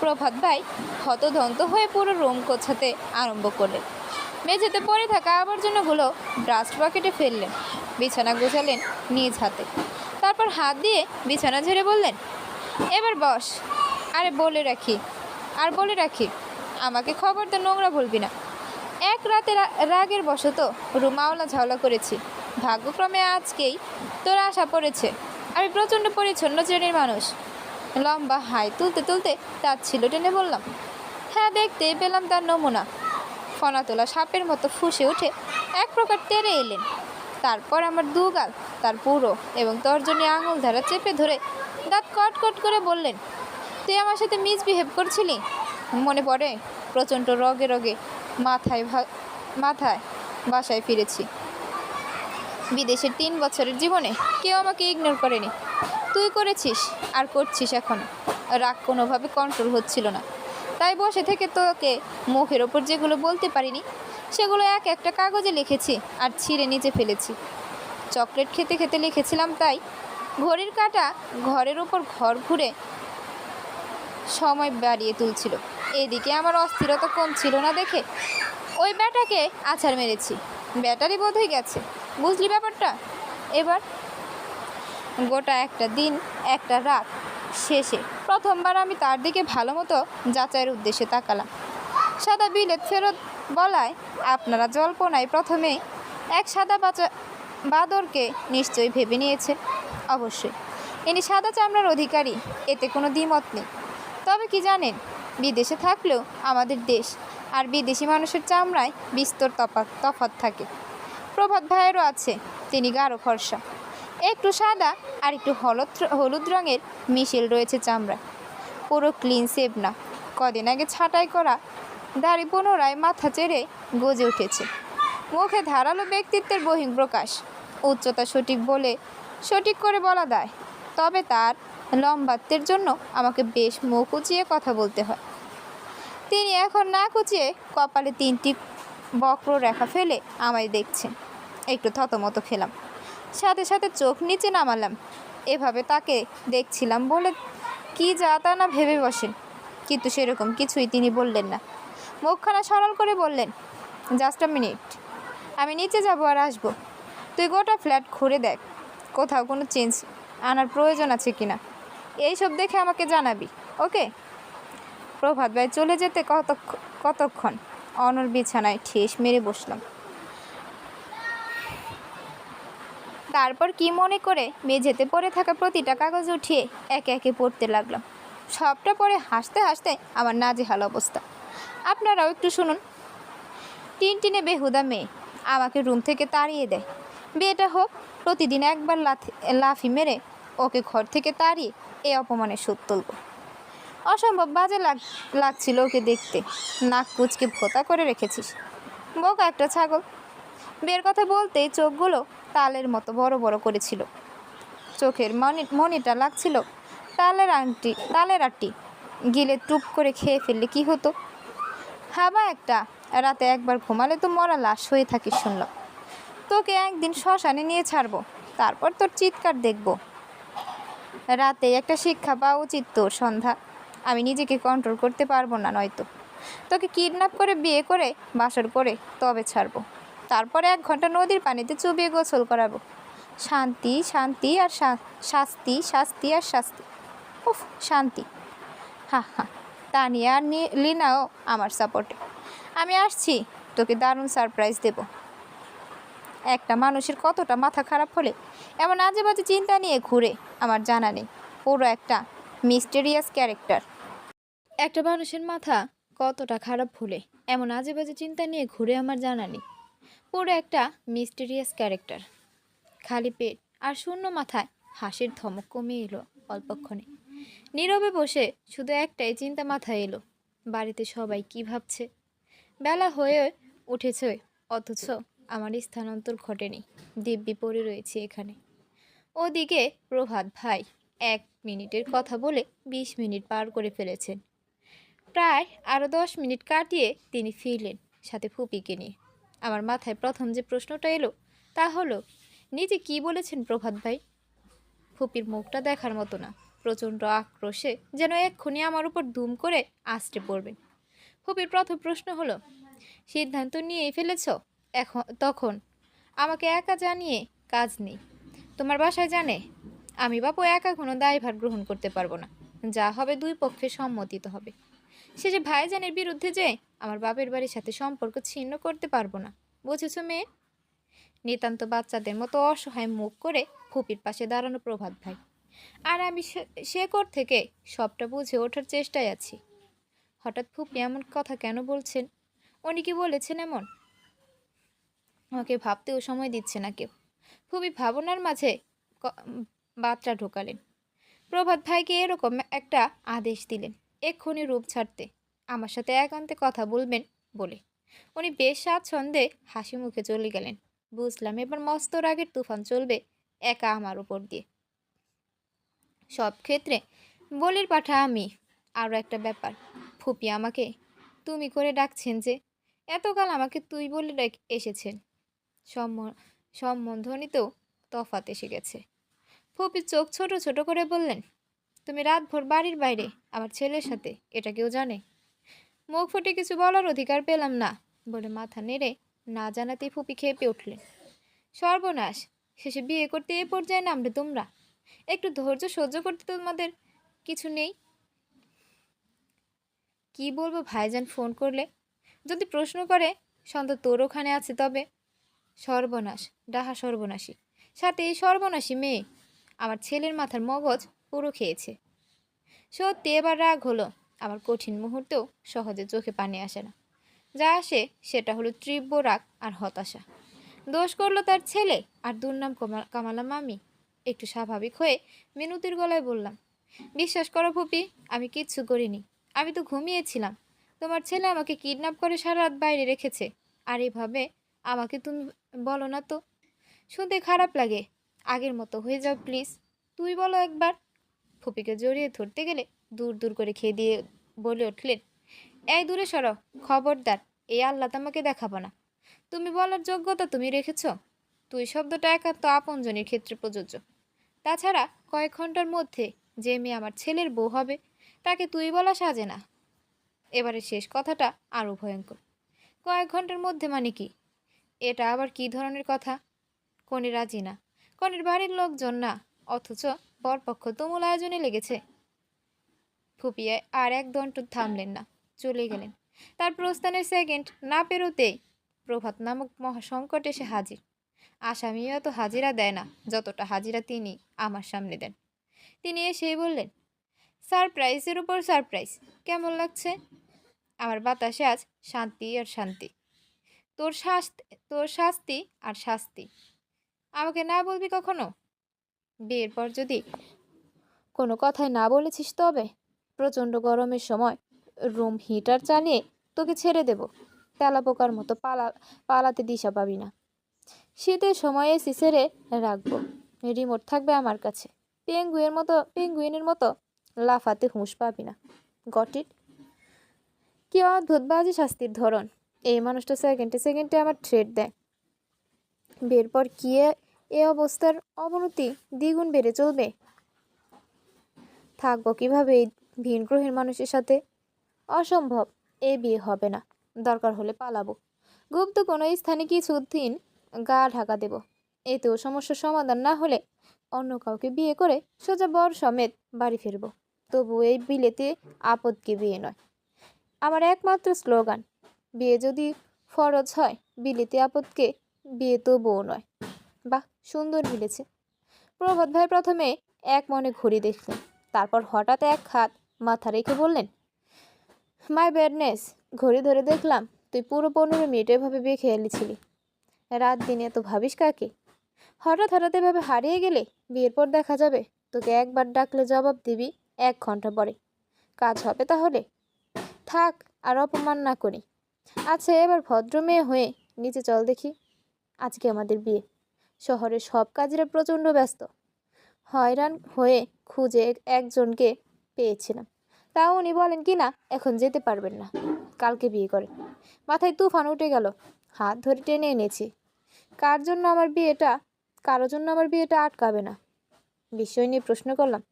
প্রভাত ভাই হতধন্ত হয়ে পুরো রুম গোছাতে আরম্ভ করলেন। মেঝেতে পড়ে থাকা আবর্জনাগুলো ডাস্ট বাকেটে ফেললেন। বিছানা গোছালেন নিজ হাতে। তারপর হাত দিয়ে বিছানা ঝেড়ে বললেন, এবার বস। বলে রাখি আমাকে খবরদার নোংরা বলবি না। এক রাতে রাগের বশত রুম আওলা ঝাওলা করেছি। ভাগ্যক্রমে আজকেই তোর আশা পড়েছে। আমি প্রচণ্ড পরিচ্ছন্ন শ্রেণীর মানুষ। লম্বা হাই তুলতে তুলতে তার ছিল টেনে বললাম, হ্যাঁ, দেখতেই পেলাম তার নমুনা। ফনা তোলা সাপের মতো ফুঁসে উঠে এক প্রকার তেড়ে এলেন। তারপর আমার দুগাল তার পুরো এবং তর্জনী আঙুল ধারা চেপে ধরে দাঁত কটকট করে বললেন, তুই আমার সাথে মিসবিহেভ করছিলি? মনে পড়ে? প্রচণ্ড রগে রগে মাথায় বাসায় ফিরেছি। বিদেশের 3 বছরের জীবনে কেউ আমাকে ইগনোর করেনি। তুই করেছিস আর করছিস এখন। রাগ কোনোভাবে কন্ট্রোল হচ্ছিল না। তাই বসে থেকে তোকে মুখের ওপর যেগুলো বলতে পারিনি সেগুলো একটা কাগজে লিখেছি আর ছিঁড়ে নিচে ফেলেছি। চকলেট খেতে খেতে লিখেছিলাম তাই। ঘড়ির কাঁটা ঘরের উপর ঘর ঘুরে সময় বাড়িয়ে তুলছিল। এদিকে আমার অস্থিরতা কমছিল না দেখে ওই ব্যাটাকে আছাড় মেরেছি। ব্যাটারি বোধ হয়ে গেছে, বুঝলি ব্যাপারটা? এবার গোটা একটা দিন একটা রাত শেষে প্রথমবার আমি তার দিকে ভালো মতো যাচাইয়ের উদ্দেশ্যে তাকালাম। সাদা বিলেত ফেরত বলায় আপনারা জল্পনায় প্রথমে এক সাদা বাদরকে নিশ্চয়ই ভেবে নিয়েছে। অবশ্যই ইনি সাদা চামড়ার অধিকারী, এতে কোনো দ্বিমত নেই। তবে কি জানেন, বিদেশে থাকলেও আমাদের দেশ আর বিদেশি মানুষের চামড়ায় বিস্তর তফাৎ থাকে। প্রভাত ভাইয়েরও আছে, তিনি গাঢ় ফর্সা, একটু সাদা আর একটু হলুদ রঙের মিশেল রয়েছে চামড়ায়। পুরো ক্লিন সেভ না, কদিন আগে ছাঁটাই করা দাড়ি পুনরায় মাথা চেড়ে গজে উঠেছে। মুখে ধারালো ব্যক্তিত্বের বহিঃপ্রকাশ। উচ্চতা সঠিক করে বলা দেয়, তবে তার লম্বাত্বের জন্য আমাকে বেশ মুখ উঁচিয়ে কথা বলতে হয়। তিনি এখন না কুচিয়ে কপালে 3টি বক্র রেখা ফেলে আমায় দেখছেন। একটু থতমত খেলাম, সাথে সাথে চোখ নিচে নামালাম। এভাবে তাকে দেখছিলাম বলে কি যা তা না ভেবে বসেন, কিন্তু সেরকম কিছুই তিনি বললেন না। মুখখানা সরল করে বললেন, জাস্ট আ মিনিট, আমি নিচে যাব আর আসবো। তুই গোটা ফ্ল্যাট ঘুরে দেখ, কোথাও কোনো চেঞ্জ আনার প্রয়োজন আছে কিনা, এইসব দেখে আমাকে জানাবি, ওকে? প্রভাত ভাই চলে যেতে কতক্ষণ অনর বিছানায় ঠেস মেরে বসলাম। তারপর কি মনে করে মেঝেতে পড়ে থাকা প্রতিটা কাগজ উঠিয়ে একে একে পড়তে লাগলাম। সবটা পড়ে হাসতে হাসতে আমার নাজেহাল অবস্থা। আপনারাও একটু শুনুন। টিনটিনে বেহুদা মেয়ে আমাকে রুম থেকে তাড়িয়ে দেয়। বিয়েটা হোক, প্রতিদিন একবার লাফি মেরে ওকে ঘর থেকে তাড়িয়ে এই অপমানের শোধ তুলব। অসম্ভব বাজে লাগছিল ওকে দেখতে। নাক কুচকে ভোতা করে রেখেছিস, বোকা একটা ছাগল। বিয়ের কথা বলতেই চোখগুলো তালের মতো বড় বড় করেছিল। চোখের মনিটা লাগছিল তালের আটি গিলে টুপ করে খেয়ে ফেললে কি হতো? হাবা একটা, রাতে একবার ঘুমালে তো মরা লাশ হয়ে থাকিস শুনলাম। তোকে একদিন শ্মশানে নিয়ে ছাড়বো, তারপর তোর চিৎকার দেখব। রাতে একটা শিক্ষা পাওয়া উচিত তোর সন্ধ্যা। আমি নিজেকে কন্ট্রোল করতে পারবো না, নয়তো তোকে কিডন্যাপ করে বিয়ে করে বাসর করে তবে ছাড়বো। তারপরে 1 ঘন্টা নদীর পানিতে চুবিয়ে গোসল করাবো। শান্তি শান্তি আর শাস্তি, শাস্তি আর শাস্তি। উফ, শান্তি। হা হা। তানিয়া আর লিনাও আমার সাপোর্টে। আমি আসছি, তোকে দারুণ সারপ্রাইজ দেব। একটা মানুষের কতটা মাথা খারাপ হলে এমন আজে বাজে চিন্তা নিয়ে ঘুরে আমার জানা নেই। পুরো একটা মিস্টেরিয়াস ক্যারেক্টার। একটা মানুষের মাথা কতটা খারাপ হলে এমন আজে বাজে চিন্তা নিয়ে ঘুরে আমার জানা নেই। পুরো একটা মিস্টেরিয়াস ক্যারেক্টার। খালি পেট আর শূন্য মাথায় হাসির ধমক কমে এলো অল্পক্ষণে। নীরবে বসে শুধু একটাই চিন্তা মাথায় এলো, বাড়িতে সবাই কি ভাবছে। বেলা হয়ে উঠেছে, অথচ আমার স্থানান্তর ঘটেনি। দিব্যি পড়ে রয়েছে এখানে। ওদিকে প্রভাত ভাই 1 মিনিটের কথা বলে 20 মিনিট পার করে ফেলেছেন। প্রায় আরও 10 মিনিট কাটিয়ে তিনি ফিরলেন, সাথে ফুপিকে নিয়ে। আমার মাথায় প্রথম যে প্রশ্নটা এলো তা হলো, নিজে কি বলেছেন প্রভাত ভাই? ফুপির মুখটা দেখার মতো না, প্রচণ্ড আক্রোশে যেন এক্ষুনি আমার উপর দুম করে আছড়ে পড়বেন। ফুপির প্রথম প্রশ্ন হলো, সিদ্ধান্ত নিয়েই ফেলেছ? তখন আমাকে একা জানিয়ে কাজ নেই। তোমার বাসায় জানে? আমি বাপু একা কোনো দায়ভার গ্রহণ করতে পারবো না। যা হবে 2 পক্ষের সম্মতিত হবে। সে যে ভাইজানের বিরুদ্ধে যে আমার বাপের বাড়ির সাথে সম্পর্ক ছিন্ন করতে পারবো না, বুঝেছো মেয়ে? নিতান্ত বাচ্চাদের মতো অসহায় মুখ করে ফুপির পাশে দাঁড়ানো প্রভাত ভাই। আর আমি সে কোর থেকে সবটা বুঝে ওঠার চেষ্টায় আছি। হঠাৎ ফুপি এমন কথা কেন বলছেন? উনি কি বলেছেন এমন? আমাকে ভাবতেও সময় দিচ্ছে না কেউ। ফুপি ভাবনার মাঝে বার্তা ঢোকালেন। প্রভাত ভাইকে এরকম একটা আদেশ দিলেন, এক্ষুনি রূপ ছাড়তে, আমার সাথে একান্তে কথা বলবেন বলে। উনি বেশ স্বাচ্ছন্দ্যে হাসি মুখে চলে গেলেন। বুঝলাম এবার মস্ত রাগের তুফান চলবে একা আমার উপর দিয়ে। সব ক্ষেত্রে বলির পাঠা আমি। আরও একটা ব্যাপার, ফুপি আমাকে তুমি করে ডাকছেন যে, এতকাল আমাকে তুই বলে এসেছেন। সম্বন্ধনীতেও তফাৎ এসে গেছে। ফুপি চোখ ছোট ছোট করে বললেন, তুমি রাতভর বাড়ির বাইরে আমার ছেলের সাথে, এটা কেউ জানে? মুখ ফুটে কিছু বলার অধিকার পেলাম না বলে মাথা নেড়ে না জানাতেই ফুপি খেপে উঠলেন। সর্বনাশ, শেষে বিয়ে করতে এ পর্যায়ে নামলে তোমরা? একটু ধৈর্য সহ্য করতে তোমাদের কিছু নেই? কি বলবো ভাইজান ফোন করলে? যদি প্রশ্ন করে সন্ধ্যা তোর ওখানে আছে তবে? সর্বনাশ, ডাহা সর্বনাশী, সাথে এই সর্বনাশী মেয়ে আমার ছেলের মাথার মগজ পুরো খেয়েছে। সত্যি এবার রাগ হলো। আমার কঠিন মুহূর্তেও সহজে চোখে পানি আসে না। যা আসে সেটা হলো তীব্র রাগ আর হতাশা। দোষ করলো তার ছেলে আর দুর্নাম কামালাম আমি। একটু স্বাভাবিক হয়ে মিনতির গলায় বললাম, বিশ্বাস করো ফুপি, আমি কিচ্ছু করিনি। আমি তো ঘুমিয়েছিলাম। তোমার ছেলে আমাকে কিডন্যাপ করে সারা রাত বাইরে রেখেছে। আর এভাবে আমাকে তুমি বলো না তো? শুনতে খারাপ লাগে। আগের মতো হয়ে যাও প্লিজ। তুই বলো একবার। ফুপিকে জড়িয়ে ধরতে গেলে দূর দূর করে খেয়ে দিয়ে বলে উঠলেন, এই দূরে সরো, খবরদার, এই আল্লাহ তোমাকে দেখাবো না। তুমি বলার যোগ্যতা তুমি রেখেছ? তুই শব্দটা একান্ত আপনজনের ক্ষেত্রে প্রযোজ্য। তাছাড়া কয়েক ঘন্টার মধ্যে যে মেয়ে আমার ছেলের বউ হবে তাকে তুই বলা সাজে না। এবারে শেষ কথাটা আরও ভয়ঙ্কর। কয়েক ঘন্টার মধ্যে মানে কি? এটা আবার কি ধরনের কথা? কনে রাজি না, কনের বাড়ির লোকজন না, অথচ বরপক্ষ তুমুল আয়োজনে লেগেছে। ফুপিয়ে আর এক দণ্ড থামলেন না, চলে গেলেন। তার প্রস্থানের সেকেন্ড না পেরোতেই প্রভাত নামক মহাসংকট এসে হাজির। আসামিও এত হাজিরা দেয় না যতটা হাজিরা তিনি আমার সামনে দেন। তিনি এসেই বললেন, সারপ্রাইজের উপর সারপ্রাইজ। কেমন লাগছে? আমার বাতাসে আজ শান্তি আর শান্তি। তোর শাস্তি আর শাস্তি। আমাকে না বলবি কখনো? বিয়ের পর যদি কোনো কথায় না বলেছিস তবে প্রচণ্ড গরমের সময় রুম হিটার চালিয়ে তোকে ছেড়ে দেব। তেলাপোকার মতো পালাতে দিশা পাবি না। শীতের সময় এসি ছেড়ে রাখবো, রিমোট থাকবে আমার কাছে। পেঙ্গুইনের মতো লাফাতে হুঁশ পাবি না। Got it? কি অদ্ভুত বাজে শাস্তির ধরন! এই মানুষটা সেকেন্ডে সেকেন্ডে আমার থ্রেট দেয়। বিয়ের পর কি এ অবস্থার অবনতি দ্বিগুণ বেড়ে চলবে? থাকবো কিভাবে এই ভিন গ্রহের মানুষের সাথে? অসম্ভব, এ বিয়ে হবে না। দরকার হলে পালাবো, গুপ্ত কোনো স্থানে কিছুদিন গা ঢাকা দেব। এতেও সমস্যার সমাধান না হলে অন্য কাউকে বিয়ে করে সোজা বর সমেত বাড়ি ফিরব। তবু এই বিলেতে আপদকে বিয়ে নয় আমার একমাত্র স্লোগান। বিয়ে যদি ফরজ হয়, বিলেতে আপদকে বিয়ে তবুও নয়। বাহ, সুন্দর মিলেছে। প্রভাত ভাই প্রথমে এক মনে ঘড়ি দেখলেন, তারপর হঠাৎ এক হাত মাথা রেখে বললেন, মাই ব্যাডনেস। ঘড়ি ধরে দেখলাম তুই পুরো 15 মিনিট এভাবে বেঁকে খেয়ালিছিলি। রাত দিনে এত ভাবিস কাকে? হঠাৎ হঠাৎ এভাবে হারিয়ে গেলে বিয়ের পর দেখা যাবে তোকে একবার ডাকলে জবাব দিবি 1 ঘন্টা পরে। কাজ হবে তাহলে? থাক, আর অপমান না করি। আচ্ছা, এবার ভদ্র মেয়ে হয়ে নিচে চল দেখি। আজকে আমাদের বিয়ে। শহরের সব কাজেরা প্রচণ্ড ব্যস্ত। হয়রান হয়ে খুঁজে একজনকে পেয়েছিলাম, তাও উনি বলেন কি না এখন যেতে পারবেন না, কালকে বিয়ে করেন। মাথায় তুফান উঠে গেল। হাত ধরে টেনে এনেছি। কারোর জন্য আমার বিয়েটা আটকাবে না। বিষয় নিয়ে প্রশ্ন করলাম,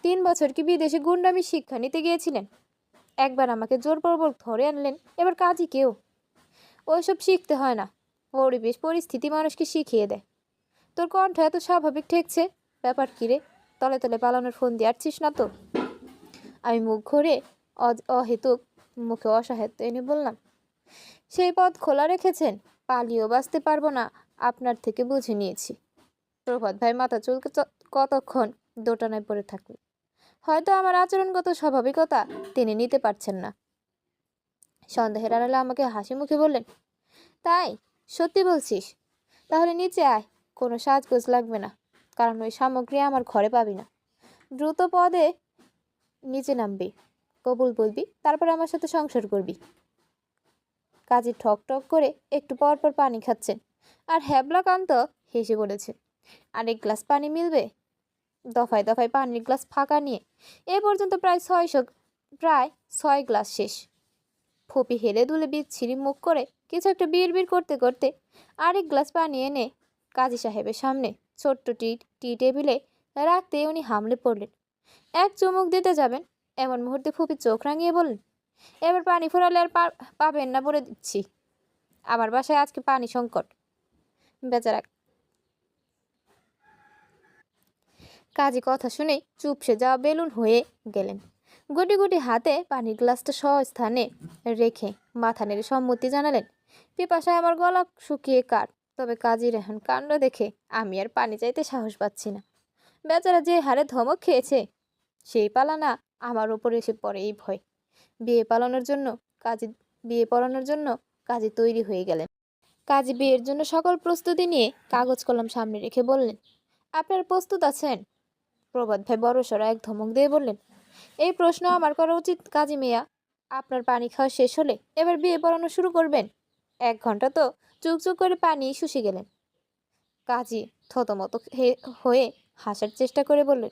3 বছর কি বিদেশে গুন্ডামি শিক্ষা নিতে গিয়েছিলেন? একবার আমাকে জোরপূর্বক ধরে আনলেন, এবার কাজই কেউ। ওইসব শিখতে হয় না, পরিবেশ পরিস্থিতি মানুষকে শিখিয়ে দেয়। তোর কণ্ঠ এত স্বাভাবিক ঠেকছে, ব্যাপার কি রে? তলে তলে পালানোর ফোন দিয়ে আসছিস না তো? আমি মুখ ঘুরে অহেতুক মুখে অসহায়ত্ব এনে বললাম, সেই পথ খোলা রেখেছেন, পালিয়েও বাঁচতে পারবো না আপনার থেকে বুঝে নিয়েছি। প্রভাত ভাই মাথা চুলকে কতক্ষণ দোটানায় পড়ে থাকলেন। হয়তো আমার আচরণগত স্বাভাবিকতা তিনি নিতে পারছেন না। সন্দেহের আড়ালে আমাকে হাসি মুখে বললেন, তাই? সত্যি বলছিস? তাহলে নিচে আয়, কোনো সাজগোজ লাগবে না, কারণ ওই সামগ্রী আমার ঘরে পাবি না। দ্রুত পদে নিচে নামবি, কবুল বলবি, তারপর আমার সাথে সংসার করবি। কাজী ঠক ঠক করে একটু পর পর পানি খাচ্ছেন, আর হ্যাবলাকান্ত হেসে বলেছে, আরেক গ্লাস পানি মিলবে? দফায় দফায় পানির গ্লাস ফাঁকা নিয়ে এ পর্যন্ত প্রায় 6 গ্লাস শেষ। ফুপি হেলে দুলে বিচ্ছিরি মুখ করে কিছু একটা বিড়বিড় করতে করতে আরেক গ্লাস পানি এনে কাজী সাহেবের সামনে ছোট্ট টি টেবিলে রাখতে উনি হামলে পড়লেন। এক চুমুক দিতে যাবেন, এমন মুহূর্তে ফুপি চোখ রাঙিয়ে বললেন, এবার পানি ফোরালে আর পাবেন না বলে দিচ্ছি। আমার বাসায় আজকে পানি সংকট। বেচারা কাজী কথা শুনে চুপসে যাওয়া বেলুন হয়ে গেলেন। গুটি গুটি হাতে পানির গ্লাসটা স্থানে রেখে মাথা নেড়ে সম্মতি জানালেন, পিপাসায় আমার গলা শুকিয়ে কাঠ, তবে কাজীর এখন কাণ্ড দেখে আমি আর পানি চাইতে সাহস পাচ্ছি না। বেচারা যে হারে ধমক খেয়েছে, সেই পালানা আমার ওপর এসে পড়ে এই ভয়। বিয়ে পড়ানোর জন্য কাজী তৈরি হয়ে গেলেন। কাজী বিয়ের জন্য সকল প্রস্তুতি নিয়ে কাগজ কলম সামনে রেখে বললেন, আপনার প্রস্তুত আছেন? প্রভাত ভাই বড়সড় এক ধমক দিয়ে বললেন, এই প্রশ্ন আমার করা উচিত কাজী মিয়া? আপনার পানি খাওয়া শেষ হলে এবার বিয়ে পড়ানো শুরু করবেন। 1 ঘন্টা তো চুকচুক করে পানি শুষে গেলেন। কাজী থতমত হয়ে হাসার চেষ্টা করে বললেন,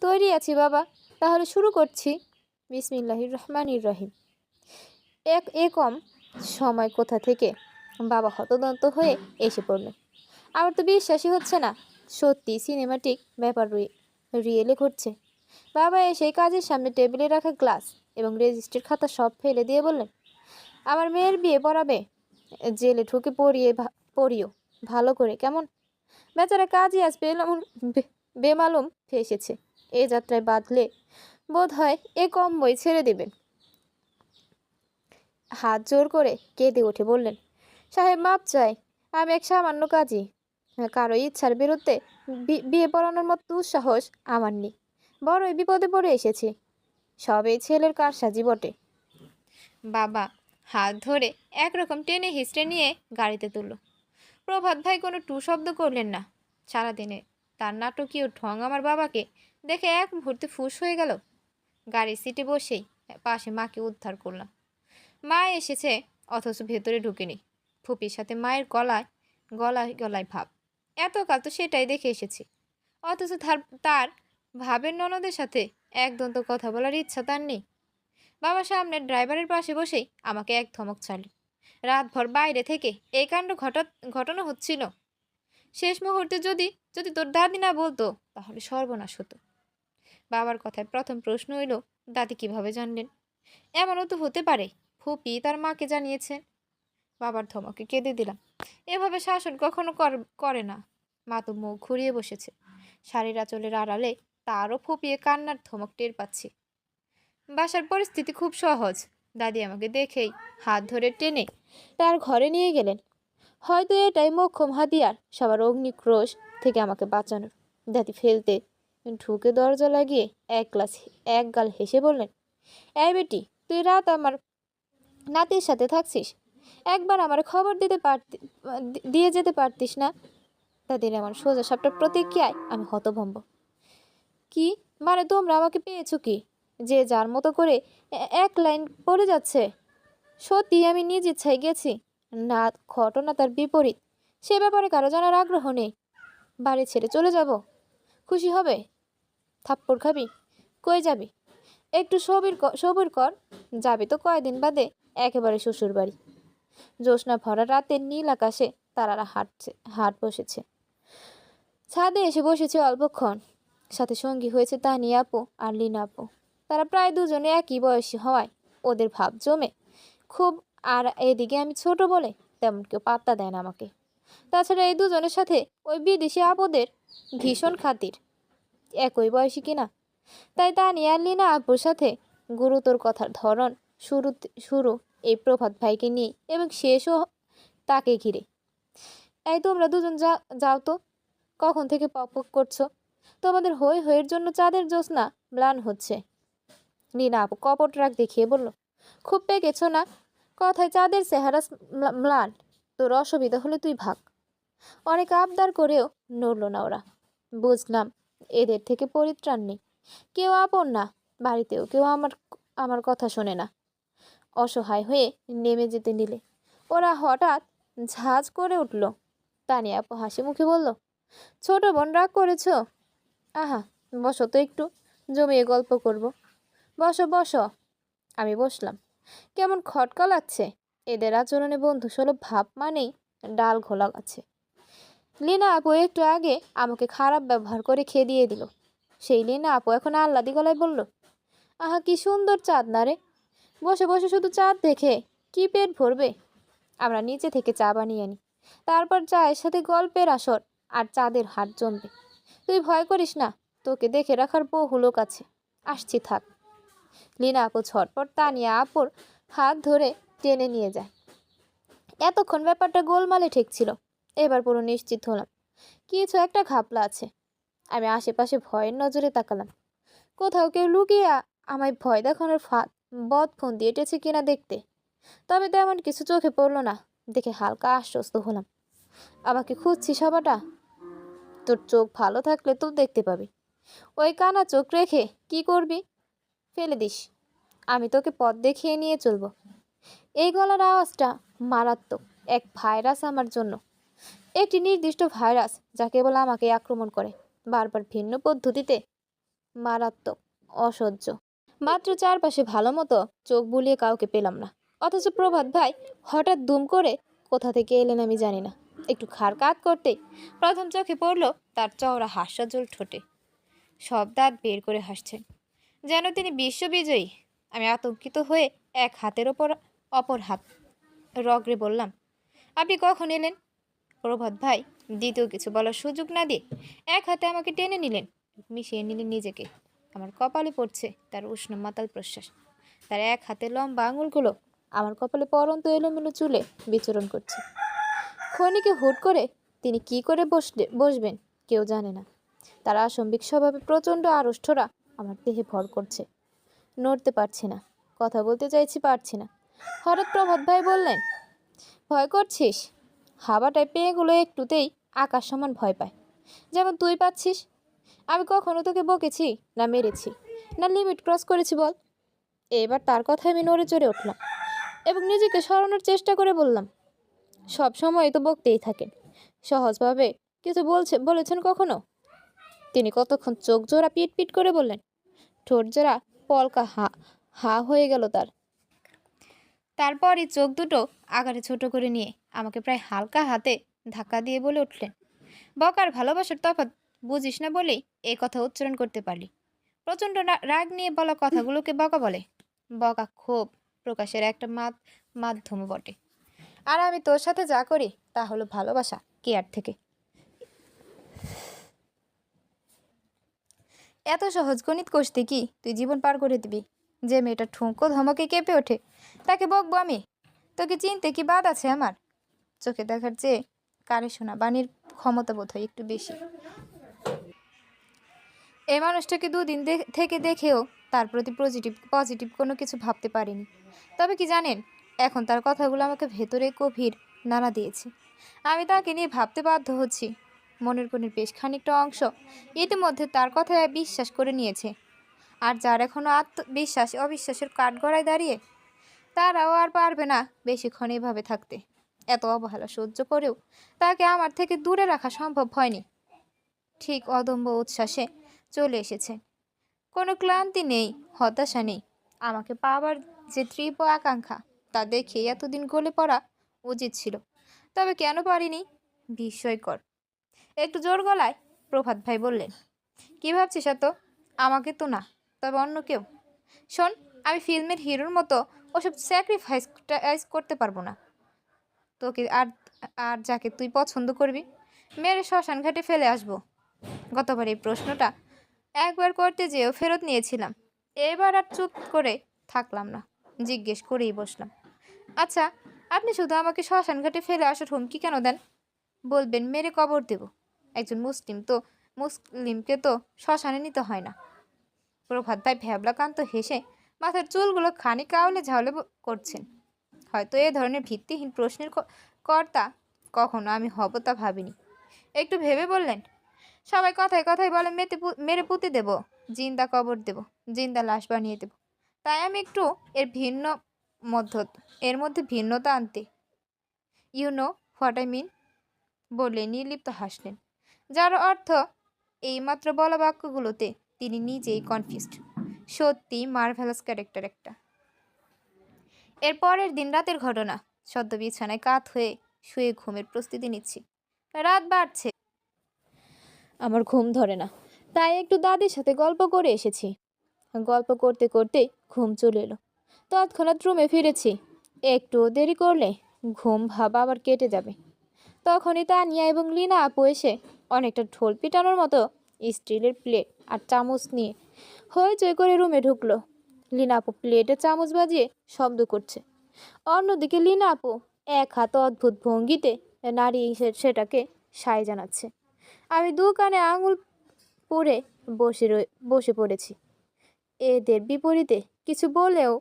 তৈরি আছি বাবা, তাহলে শুরু করছি। বিসমিল্লাহির রহমানির রহিম। এ কম সময় কোথা থেকে বাবা হতদন্ত হয়ে এসে পড়লেন। আমার তো বিশ্বাসই হচ্ছে না, সত্যি সিনেমাটিক ব্যাপার রিয়েলে ঘটছে। বাবা সেই কাজের সামনে টেবিলে রাখা গ্লাস এবং রেজিস্ট্রির খাতা সব ফেলে দিয়ে বললেন, আমার মেয়ের বিয়ে পড়াবে, জেলে ঢুকে পড়িও ভালো করে, কেমন? বেচারা কাজই আজ বেমালুম ফেসেছে। এ যাত্রায় বাঁধলে বোধ হয় এ কম বই ছেড়ে দেবেন। হাত জোর করে কেঁদে উঠে বললেন, সাহেব মাপ চাই, আমি এক সামান্য কাজী, কারো ইচ্ছার বিরুদ্ধে বিয়ে পড়ানোর মতো দুঃসাহস আমার নেই। বড়ই বিপদে পড়ে এসেছি। সব এই ছেলের কারসাজি বটে। বাবা হাত ধরে একরকম টেনে হিস্ট্রে নিয়ে গাড়িতে তুলল। প্রভাত ভাই কোনো টু শব্দ করলেন না। সারাদিনে তার নাটকীয় ঢং আমার বাবাকে দেখে এক মুহূর্তে ফুঁস হয়ে গেল। গাড়ির সিটে বসেই পাশে মাকে উদ্ধার করলাম। মা এসেছে অথচ ভেতরে ঢুকেনি। ফুপির সাথে মায়ের গলায় গলায় ভাব। এতকাল তো সেটাই দেখে এসেছি, অথচ তার ভাবের ননদের সাথে একদম তো কথা বলার ইচ্ছা তার নেই। বাবা সামনের ড্রাইভারের পাশে বসেই আমাকে এক ধমক ছাড়ল। রাতভর বাইরে থেকে এই কাণ্ড ঘটানো হচ্ছিল। শেষ মুহূর্তে যদি যদি তোর দাদি না বলতো তাহলে সর্বনাশ হতো। বাবার কথায় প্রথম প্রশ্ন হইল, দাদি কিভাবে জানলেন? এমনও তো হতে পারে ফুপি তার মাকে জানিয়েছেন। বাবার ধমকে কেঁদে দিলাম। এভাবে শাসন কখনো করে না। মা তো মুখ ঘুরিয়ে বসেছে। শাড়ির আঁচলের আড়ালে তারও ফুপিয়ে কান্নার ধমক টের পাচ্ছি। বাসার পরিস্থিতি খুব সহজ। দাদি আমাকে দেখেই হাত ধরে টেনে তার ঘরে নিয়ে গেলেন। হয়তো এটাই মোক্ষম হাতিয়ার সবার অগ্নিক্রোশ থেকে আমাকে বাঁচানোর। দাদি ফেলতে ঢুকে দরজা লাগিয়ে এক গাল হেসে বললেন, এই বেটি, তুই রাত আমার নাতির সাথে থাকছিস, একবার আমার খবর দিয়ে যেতে পারতিস না? দাদির আমার সোজা সাপটা প্রতিক্রিয়ায় আমি হতভম্ব। কি মানে তোমরা আমাকে পেয়েছো কি? যে যার মতো করে এক লাইন পড়ে যাচ্ছে। সত্যি আমি নিজ ইচ্ছায় গেছি না, ঘটনা তার বিপরীত, সে ব্যাপারে কারো জানার আগ্রহ নেই। বাড়ি ছেড়ে চলে যাব? খুশি হবে? থাপ্পড় খাবি? কই যাবি? একটু সবুর কর। যাবি তো কয়দিন বাদে একেবারে শ্বশুর বাড়ি। জ্যোৎস্না ভরা রাতের নীল আকাশে তারারা হাট বসেছে। ছাদে এসে বসেছে অল্পক্ষণ। সাথে সঙ্গী হয়েছে তানিয়া আপু আর লিনা আপু। তারা প্রায় দুজনে একই বয়সী হওয়ায় ওদের ভাব জমে খুব। আর এদিকে আমি ছোট বলে তেমন কেউ পাত্তা দেয় না আমাকে। তাছাড়া এই দুজনের সাথে ওই বিদেশি আপুদের ভীষণ খাতির, একই বয়সী কিনা। তাই তানিয়া আর লিনা আপুর সাথে গুরুতর কথার ধরন শুরু এই প্রভাত ভাইকে নিয়ে এবং শেষও তাকে ঘিরে। এই তোমরা দুজন যাও তো, কখন থেকে পক করছো? তোমাদের হই হইয়ের জন্য চাঁদের জ্যোৎস্না ম্লান হচ্ছে। লিনা আপু কপট রাগ দেখিয়ে বলল, খুব পেকেছ না? কথায় চাঁদের চেহারা ম্লান। তোর অসুবিধা হলে তুই ভাগ। অনেক আবদার করেও নড়ল না ওরা। বুঝলাম এদের থেকে পরিত্রাণ নেই। কেউ আপন না, বাড়িতেও কেউ আমার কথা শোনে না। অসহায় হয়ে নেমে যেতে নিলে ওরা হঠাৎ ঝাঁজ করে উঠল। তানিয়া আপু হাসি মুখে বলল, ছোট বোন রাগ করেছ? আহা, বসো তো, একটু জমিয়ে গল্প করব। বসো বসো। আমি বসলাম। কেমন খটকা লাগছে। এদের আচরণে বন্ধুসুলভ ভাব মানেই ডাল ঘোলা আছে। লিনা আপু একটু আগে আমাকে খারাপ ব্যবহার করে খেদিয়ে দিল। সেই লিনা আপু এখন আহ্লাদি গলায় বলল, আহা কি সুন্দর চাঁদ না রে। বসে বসে শুধু চাঁদ দেখে কি পেট ভরবে? আমরা নিচে থেকে চা বানিয়ে আনি, তারপর চায়ের সাথে গল্পের আসর আর চাঁদের হাট জমবে। তুই ভয় করিস না, তোকে দেখে রাখার বহু লোক আছে। আসছি, থাক। লিনা আপু ছটপট তানিয়া আপুর হাত ধরে টেনে নিয়ে যায়। এতক্ষণ ব্যাপারটা গোলমালে ঠেকছিল, এবার পুরো নিশ্চিত হলাম কিছু একটা ঘাপলা আছে। আমি আশেপাশে ভয়ের নজরে তাকালাম। কোথাও কেউ লুকিয়ে আমায় ভয় দেখানোর বদ ফোন দিয়ে এটেছে কিনা দেখতে। তবে তেমন কিছু চোখে পড়লো না দেখে হালকা আশ্বস্ত হলাম। আমাকে খুঁজছি সবাটা? তোর চোখ ভালো থাকলে তো দেখতে পাবি। ওই কানা চোখ রেখে কি করবি? ফেলে দিস, আমি তোকে পথ দেখিয়ে নিয়ে চলবো। এই গলার আওয়াজটা মারাত্মক এক ভাইরাস আমার জন্য। একটি নির্দিষ্ট ভাইরাস যা কেবল আমাকে আক্রমণ করে, বারবার ভিন্ন পদ্ধতিতে। মারাত্মক, অসহ্য। মাত্র চারপাশে ভালো মতো চোখ বুলিয়ে কাউকে পেলাম না। অথচ প্রভাত ভাই হঠাৎ দুম করে কোথা থেকে এলেন আমি জানি না। একটু খাড় কাত করতেই প্রথম চোখে পড়ল তার চওড়া হাস্যজ্জ্বল ঠোঁটে সব দাঁত বের করে হাসছেন, যেন তিনি বিশ্ববিজয়ী। আমি আতঙ্কিত হয়ে এক হাতের ওপর অপর হাত রগড়ে বললাম, আপনি কখন এলেন? প্রভাত ভাই দ্বিতীয় কিছু বলার সুযোগ না দিয়ে এক হাতে আমাকে টেনে নিলেন, মিশিয়ে নিলেন নিজেকে। আমার কপালে পড়ছে তার উষ্ণ মাতাল প্রশ্বাস। তার এক হাতে লম্বা আঙুলগুলো আমার কপালে পরন্ত এলোমেলো চুলে বিচরণ করছে। ক্ষণিকে হুট করে তিনি কি করে বসবেন কেউ জানে না। তার আসম্বিক স্বভাবে প্রচণ্ড আড়ষ্ঠরা আমার দেহে ভর করছে। নড়তে পারছি না, কথা বলতে চাইছি, পারছি না। হঠাৎ প্রভাত ভাই বললেন, ভয় করছিস? হাওয়াটায় পেয়েগুলো একটুতেই আকাশ সমান ভয় পায়, যেমন তুই পাচ্ছিস। আমি কখনো তোকে বকেছি, না মেরেছি, না লিমিট ক্রস করেছি বল? এবার তার কথায় আমি নড়ে চড়ে উঠলাম এবং নিজেকে সরানোর চেষ্টা করে বললাম, সব সময় তো বকতেই থাকেন, সহজভাবে কিছু বলেছেন কখনো? তিনি কতক্ষণ চোখ জোড়া পিট পিট করে বললেন, ঠোঁট জোড়া পলকা হা হা হয়ে গেল তার। তারপরই চোখ দুটো আকারে ছোট করে নিয়ে আমাকে প্রায় হালকা হাতে ধাক্কা দিয়ে বলে উঠলেন, বকার ভালোবাসার তফাৎ বুঝিস না বলেই এই কথা উচ্চারণ করতে পারলি। প্রচণ্ড রাগ নিয়ে বলা কথাগুলোকে বকা বলে। বকা ক্ষোভ প্রকাশের একটা মাধ্যম বটে। আর আমি তোর সাথে যা করি তা হলো ভালোবাসা, কেয়ার থেকে। এত সহজ গণিত কষতে কি তুই জীবন পার করে দিবি? যে মেয়েটা ঠুঁকো ধমকে কেঁপে ওঠে তাকে বকবো আমি? তোকে চিনতে কি বাদ আছে আমার? চোখে দেখার চেয়ে কানে শোনা বাণীর ক্ষমতা বোধ হয় একটু বেশি। এই মানুষটাকে দুদিন থেকে দেখেও তার প্রতি পজিটিভ কোনো কিছু ভাবতে পারিনি। তবে কি জানেন, এখন তার কথাগুলো আমাকে ভেতরে গভীর নাড়া দিয়েছে। আমি তাকে নিয়ে ভাবতে বাধ্য হচ্ছি। মনের কোণের বেশ খানিকটা অংশ ইতিমধ্যে তার কথায় বিশ্বাস করে নিয়েছে। আর যার এখনও আত্মবিশ্বাস অবিশ্বাসের কাঠগড়ায় দাঁড়িয়ে, তারাও আর পারবে না বেশিক্ষণ এভাবে থাকতে। এত অবহেলা সহ্য করেও তাকে আমার থেকে দূরে রাখা সম্ভব হয়নি। ঠিক অদম্য উচ্ছ্বাসে চলে এসেছে। কোনো ক্লান্তি নেই, হতাশা নেই। আমাকে পাওয়ার যে তীব্র আকাঙ্ক্ষা, তা দেখে এতদিন গলে পড়া উচিত ছিল। তবে কেন পারিনি? বিস্ময়কর। একটু জোর গলায় প্রভাত ভাই বললেন, কী ভাবছিস এত? আমাকে তো না, তবে অন্য কেউ। শোন, আমি ফিল্মের হিরোর মতো ওসব স্যাক্রিফাইস করতে পারবো না। তোকে আর আর যাকে তুই পছন্দ করবি মেরে শ্মশান ঘাটে ফেলে আসবো। গতবার এই প্রশ্নটা একবার করতে যেয়েও ফেরত নিয়েছিলাম। এবার আর চুপ করে থাকলাম না, জিজ্ঞেস করেই বসলাম, আচ্ছা, আপনি শুধু আমাকে শ্মশান ঘাটে ফেলে আসার হুমকি কেন দেন? বলবেন মেরে কবর দেব। একজন মুসলিমকে তো শ্মশানে নিতে হয় না। প্রভাত ভাই ভ্যাবলাকান্ত হেসে মাথার চুলগুলো খানিক আউলে ঝাউলে করছেন। হয়তো এ ধরনের ভিত্তিহীন প্রশ্নের কর্তা কখনো আমি হব তা ভাবিনি। একটু ভেবে বললেন, সবাই কথায় কথায় বলে মেরে পুঁতে দেব, জিন্দা কবর দেব, জিন্দা লাশ বানিয়ে দেব। তাই আমি একটু এর মধ্যে ভিন্নতা আনতে, you know what I mean, বলে নির্লিপ্ত হাসলেন, যার অর্থ এইমাত্র বলা বাক্যগুলোতে তিনি নিজেই কনফিউজড। সত্যি মার্ভেলাস ক্যারেক্টার একটা। এর পরের দিন রাতের ঘটনা। সদ্য বিছানায় কাত হয়ে শুয়ে ঘুমের প্রস্তুতি নিচ্ছি। রাত বাড়ছে, আমার ঘুম ধরে না, তাই একটু দাদির সাথে গল্প করে এসেছি। গল্প করতে করতে ঘুম চলে এলো। তৎক্ষণাৎ রুমে ফিরেছি। একটু দেরি করলে ঘুম ভাব আবার কেটে যাবে। তখনই তানিয়া এবং লিনা আপু এসে অনেকটা ঢোল পিটানোর মতো স্টিলের প্লেট আর চামচ নিয়ে হইচই করে রুমে ঢুকলো। লিনা আপু প্লেটে চামচ বাজিয়ে শব্দ করছে, অন্যদিকে লিনা আপু এক হাত অদ্ভুত ভঙ্গিতে নাড়িয়ে সেটাকে সায় জানাচ্ছে। আমি দু কানে আঙুল পুড়ে বসে পড়েছি। এদের বিপরীতে কিছু বলেও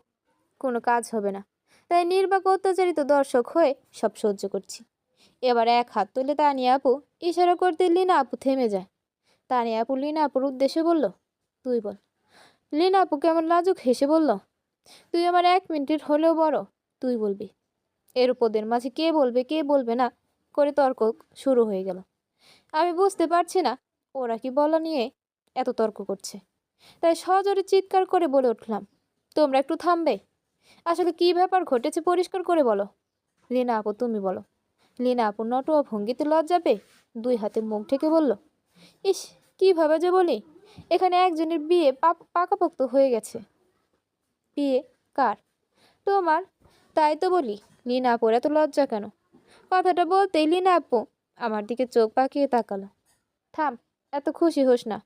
কোনো কাজ হবে না, তাই নির্বাক অত্যাচারিত দর্শক হয়ে সব সহ্য করছি। এবার এক হাত তুলে তানিয়া আপু ইশারা করতে লিনা আপু থেমে যায়। তানিয়া আপু লিনা আপুর উদ্দেশ্যে বলল, তুই বল। লিনা আপু কেমন লাজুক হেসে বলল, তুই আমার 1 মিনিটের হলেও বড়, তুই বলবি। এর উপদের মাঝে কে বলবে কে বলবে না করে তর্ক শুরু হয়ে গেল। আমি বুঝতে পারছি না ওরা কি বলা নিয়ে এত তর্ক করছে, তাই সজোরে চিৎকার করে বলে উঠলাম, তোমরা একটু থামবে? আসলে কি ব্যাপার ঘটেছে পরিষ্কার করে বলো। লিনা আপু তুমি বলো। লিনা আপু নটুয়া ভঙ্গিতে লজ্জা পেয়ে 2 হাতে মুখ ঢেকে বলল, ইস, কীভাবে যে বলি, এখানে একজনের বিয়ে পাকাপোক্ত হয়ে গেছে। বিয়ে কার? তোমার। তাই তো বলি, লিনা আপুর এত লজ্জা কেন? কথাটা বলতেই লিনা আপু আমার দিকে চোখ পাকিয়ে তাকালো। থাম, এত খুশি হোস না,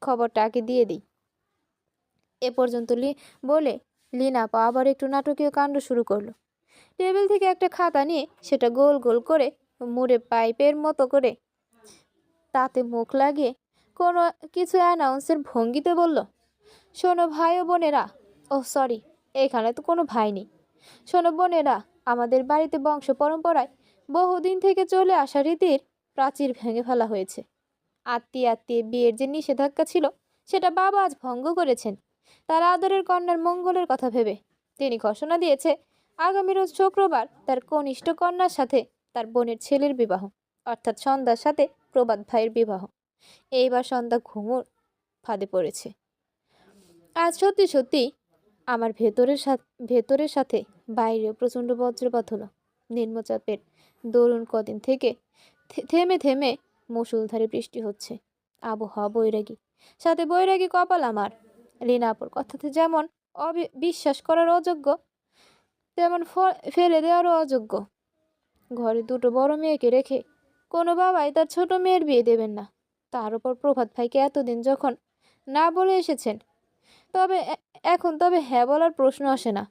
খবরটা আগে দিয়ে দিই। এ পর্যন্ত বলে লিনা আপা আবার একটু নাটকীয় কাণ্ড শুরু করলো। টেবিল থেকে একটা খাতা নিয়ে সেটা গোল গোল করে মুড়ে পাইপের মতো করে তাতে মুখ লাগিয়ে কোনো কিছু অ্যানাউন্সের ভঙ্গিতে বলল, শোনো ভাই ও বোনেরা, ও সরি, এখানে তো কোনো ভাই নেই। শোনো বোনেরা, আমাদের বাড়িতে বংশ পরম্পরায় বহুদিন থেকে চলে আসা রীতির প্রাচীর ভেঙে ফেলা হয়েছে। আত্মীয় আত্মীয় বিয়ের যে নিষেধাজ্ঞা ছিল সেটা বাবা আজ ভঙ্গ করেছেন। তার আদরের কন্যার মঙ্গলের কথা ভেবে তিনি ঘোষণা দিয়েছে আগামী রোজ শুক্রবার তার কনিষ্ঠ কন্যার সাথে তার বোনের ছেলের বিবাহ, অর্থাৎ সন্ধ্যার সাথে প্রবাদ ভাইয়ের বিবাহ। এইবার সন্ধ্যা ঘুঙুর ফাঁদে পড়েছে। আজ সত্যি সত্যি আমার ভেতরের সাথে বাইরেও প্রচণ্ড বজ্রপাত হলো। নিম্নচাপের দরুন কদিন থেকে থেমে থেমে মুষলধারে বৃষ্টি হচ্ছে। আবহাওয়া বৈরাগী, সাথে বৈরাগী কপাল আমার। লীনা আপুর কথাতে যেমন বিশ্বাস করার অযোগ্য, তেমন ফেলে দেওয়ারও অযোগ্য। ঘরে দুটো বড় মেয়েকে রেখে কোনো বাবাই তার ছোট মেয়ের বিয়ে দেবেন না। তার উপর প্রভাত ভাইকে এতদিন যখন না বলে এসেছেন, তবে এখন হ্যাঁ বলার প্রশ্ন আসে না।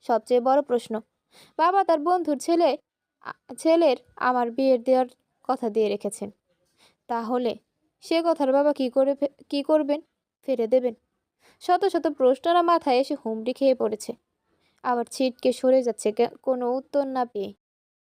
সবচেয়ে বড় প্রশ্ন, বাবা তার বন্ধুর ছেলের আমার বিয়ের দেওয়ার কথা দিয়ে রেখেছেন। তাহলে সে কথার বাবা কি করবেন? ফেলে দেবেন? শত শত প্রশ্নরা মাথায় এসে হুমড়ি খেয়ে পড়েছে, আবার ছিটকে সরে যাচ্ছে কোনো উত্তর না পেয়ে।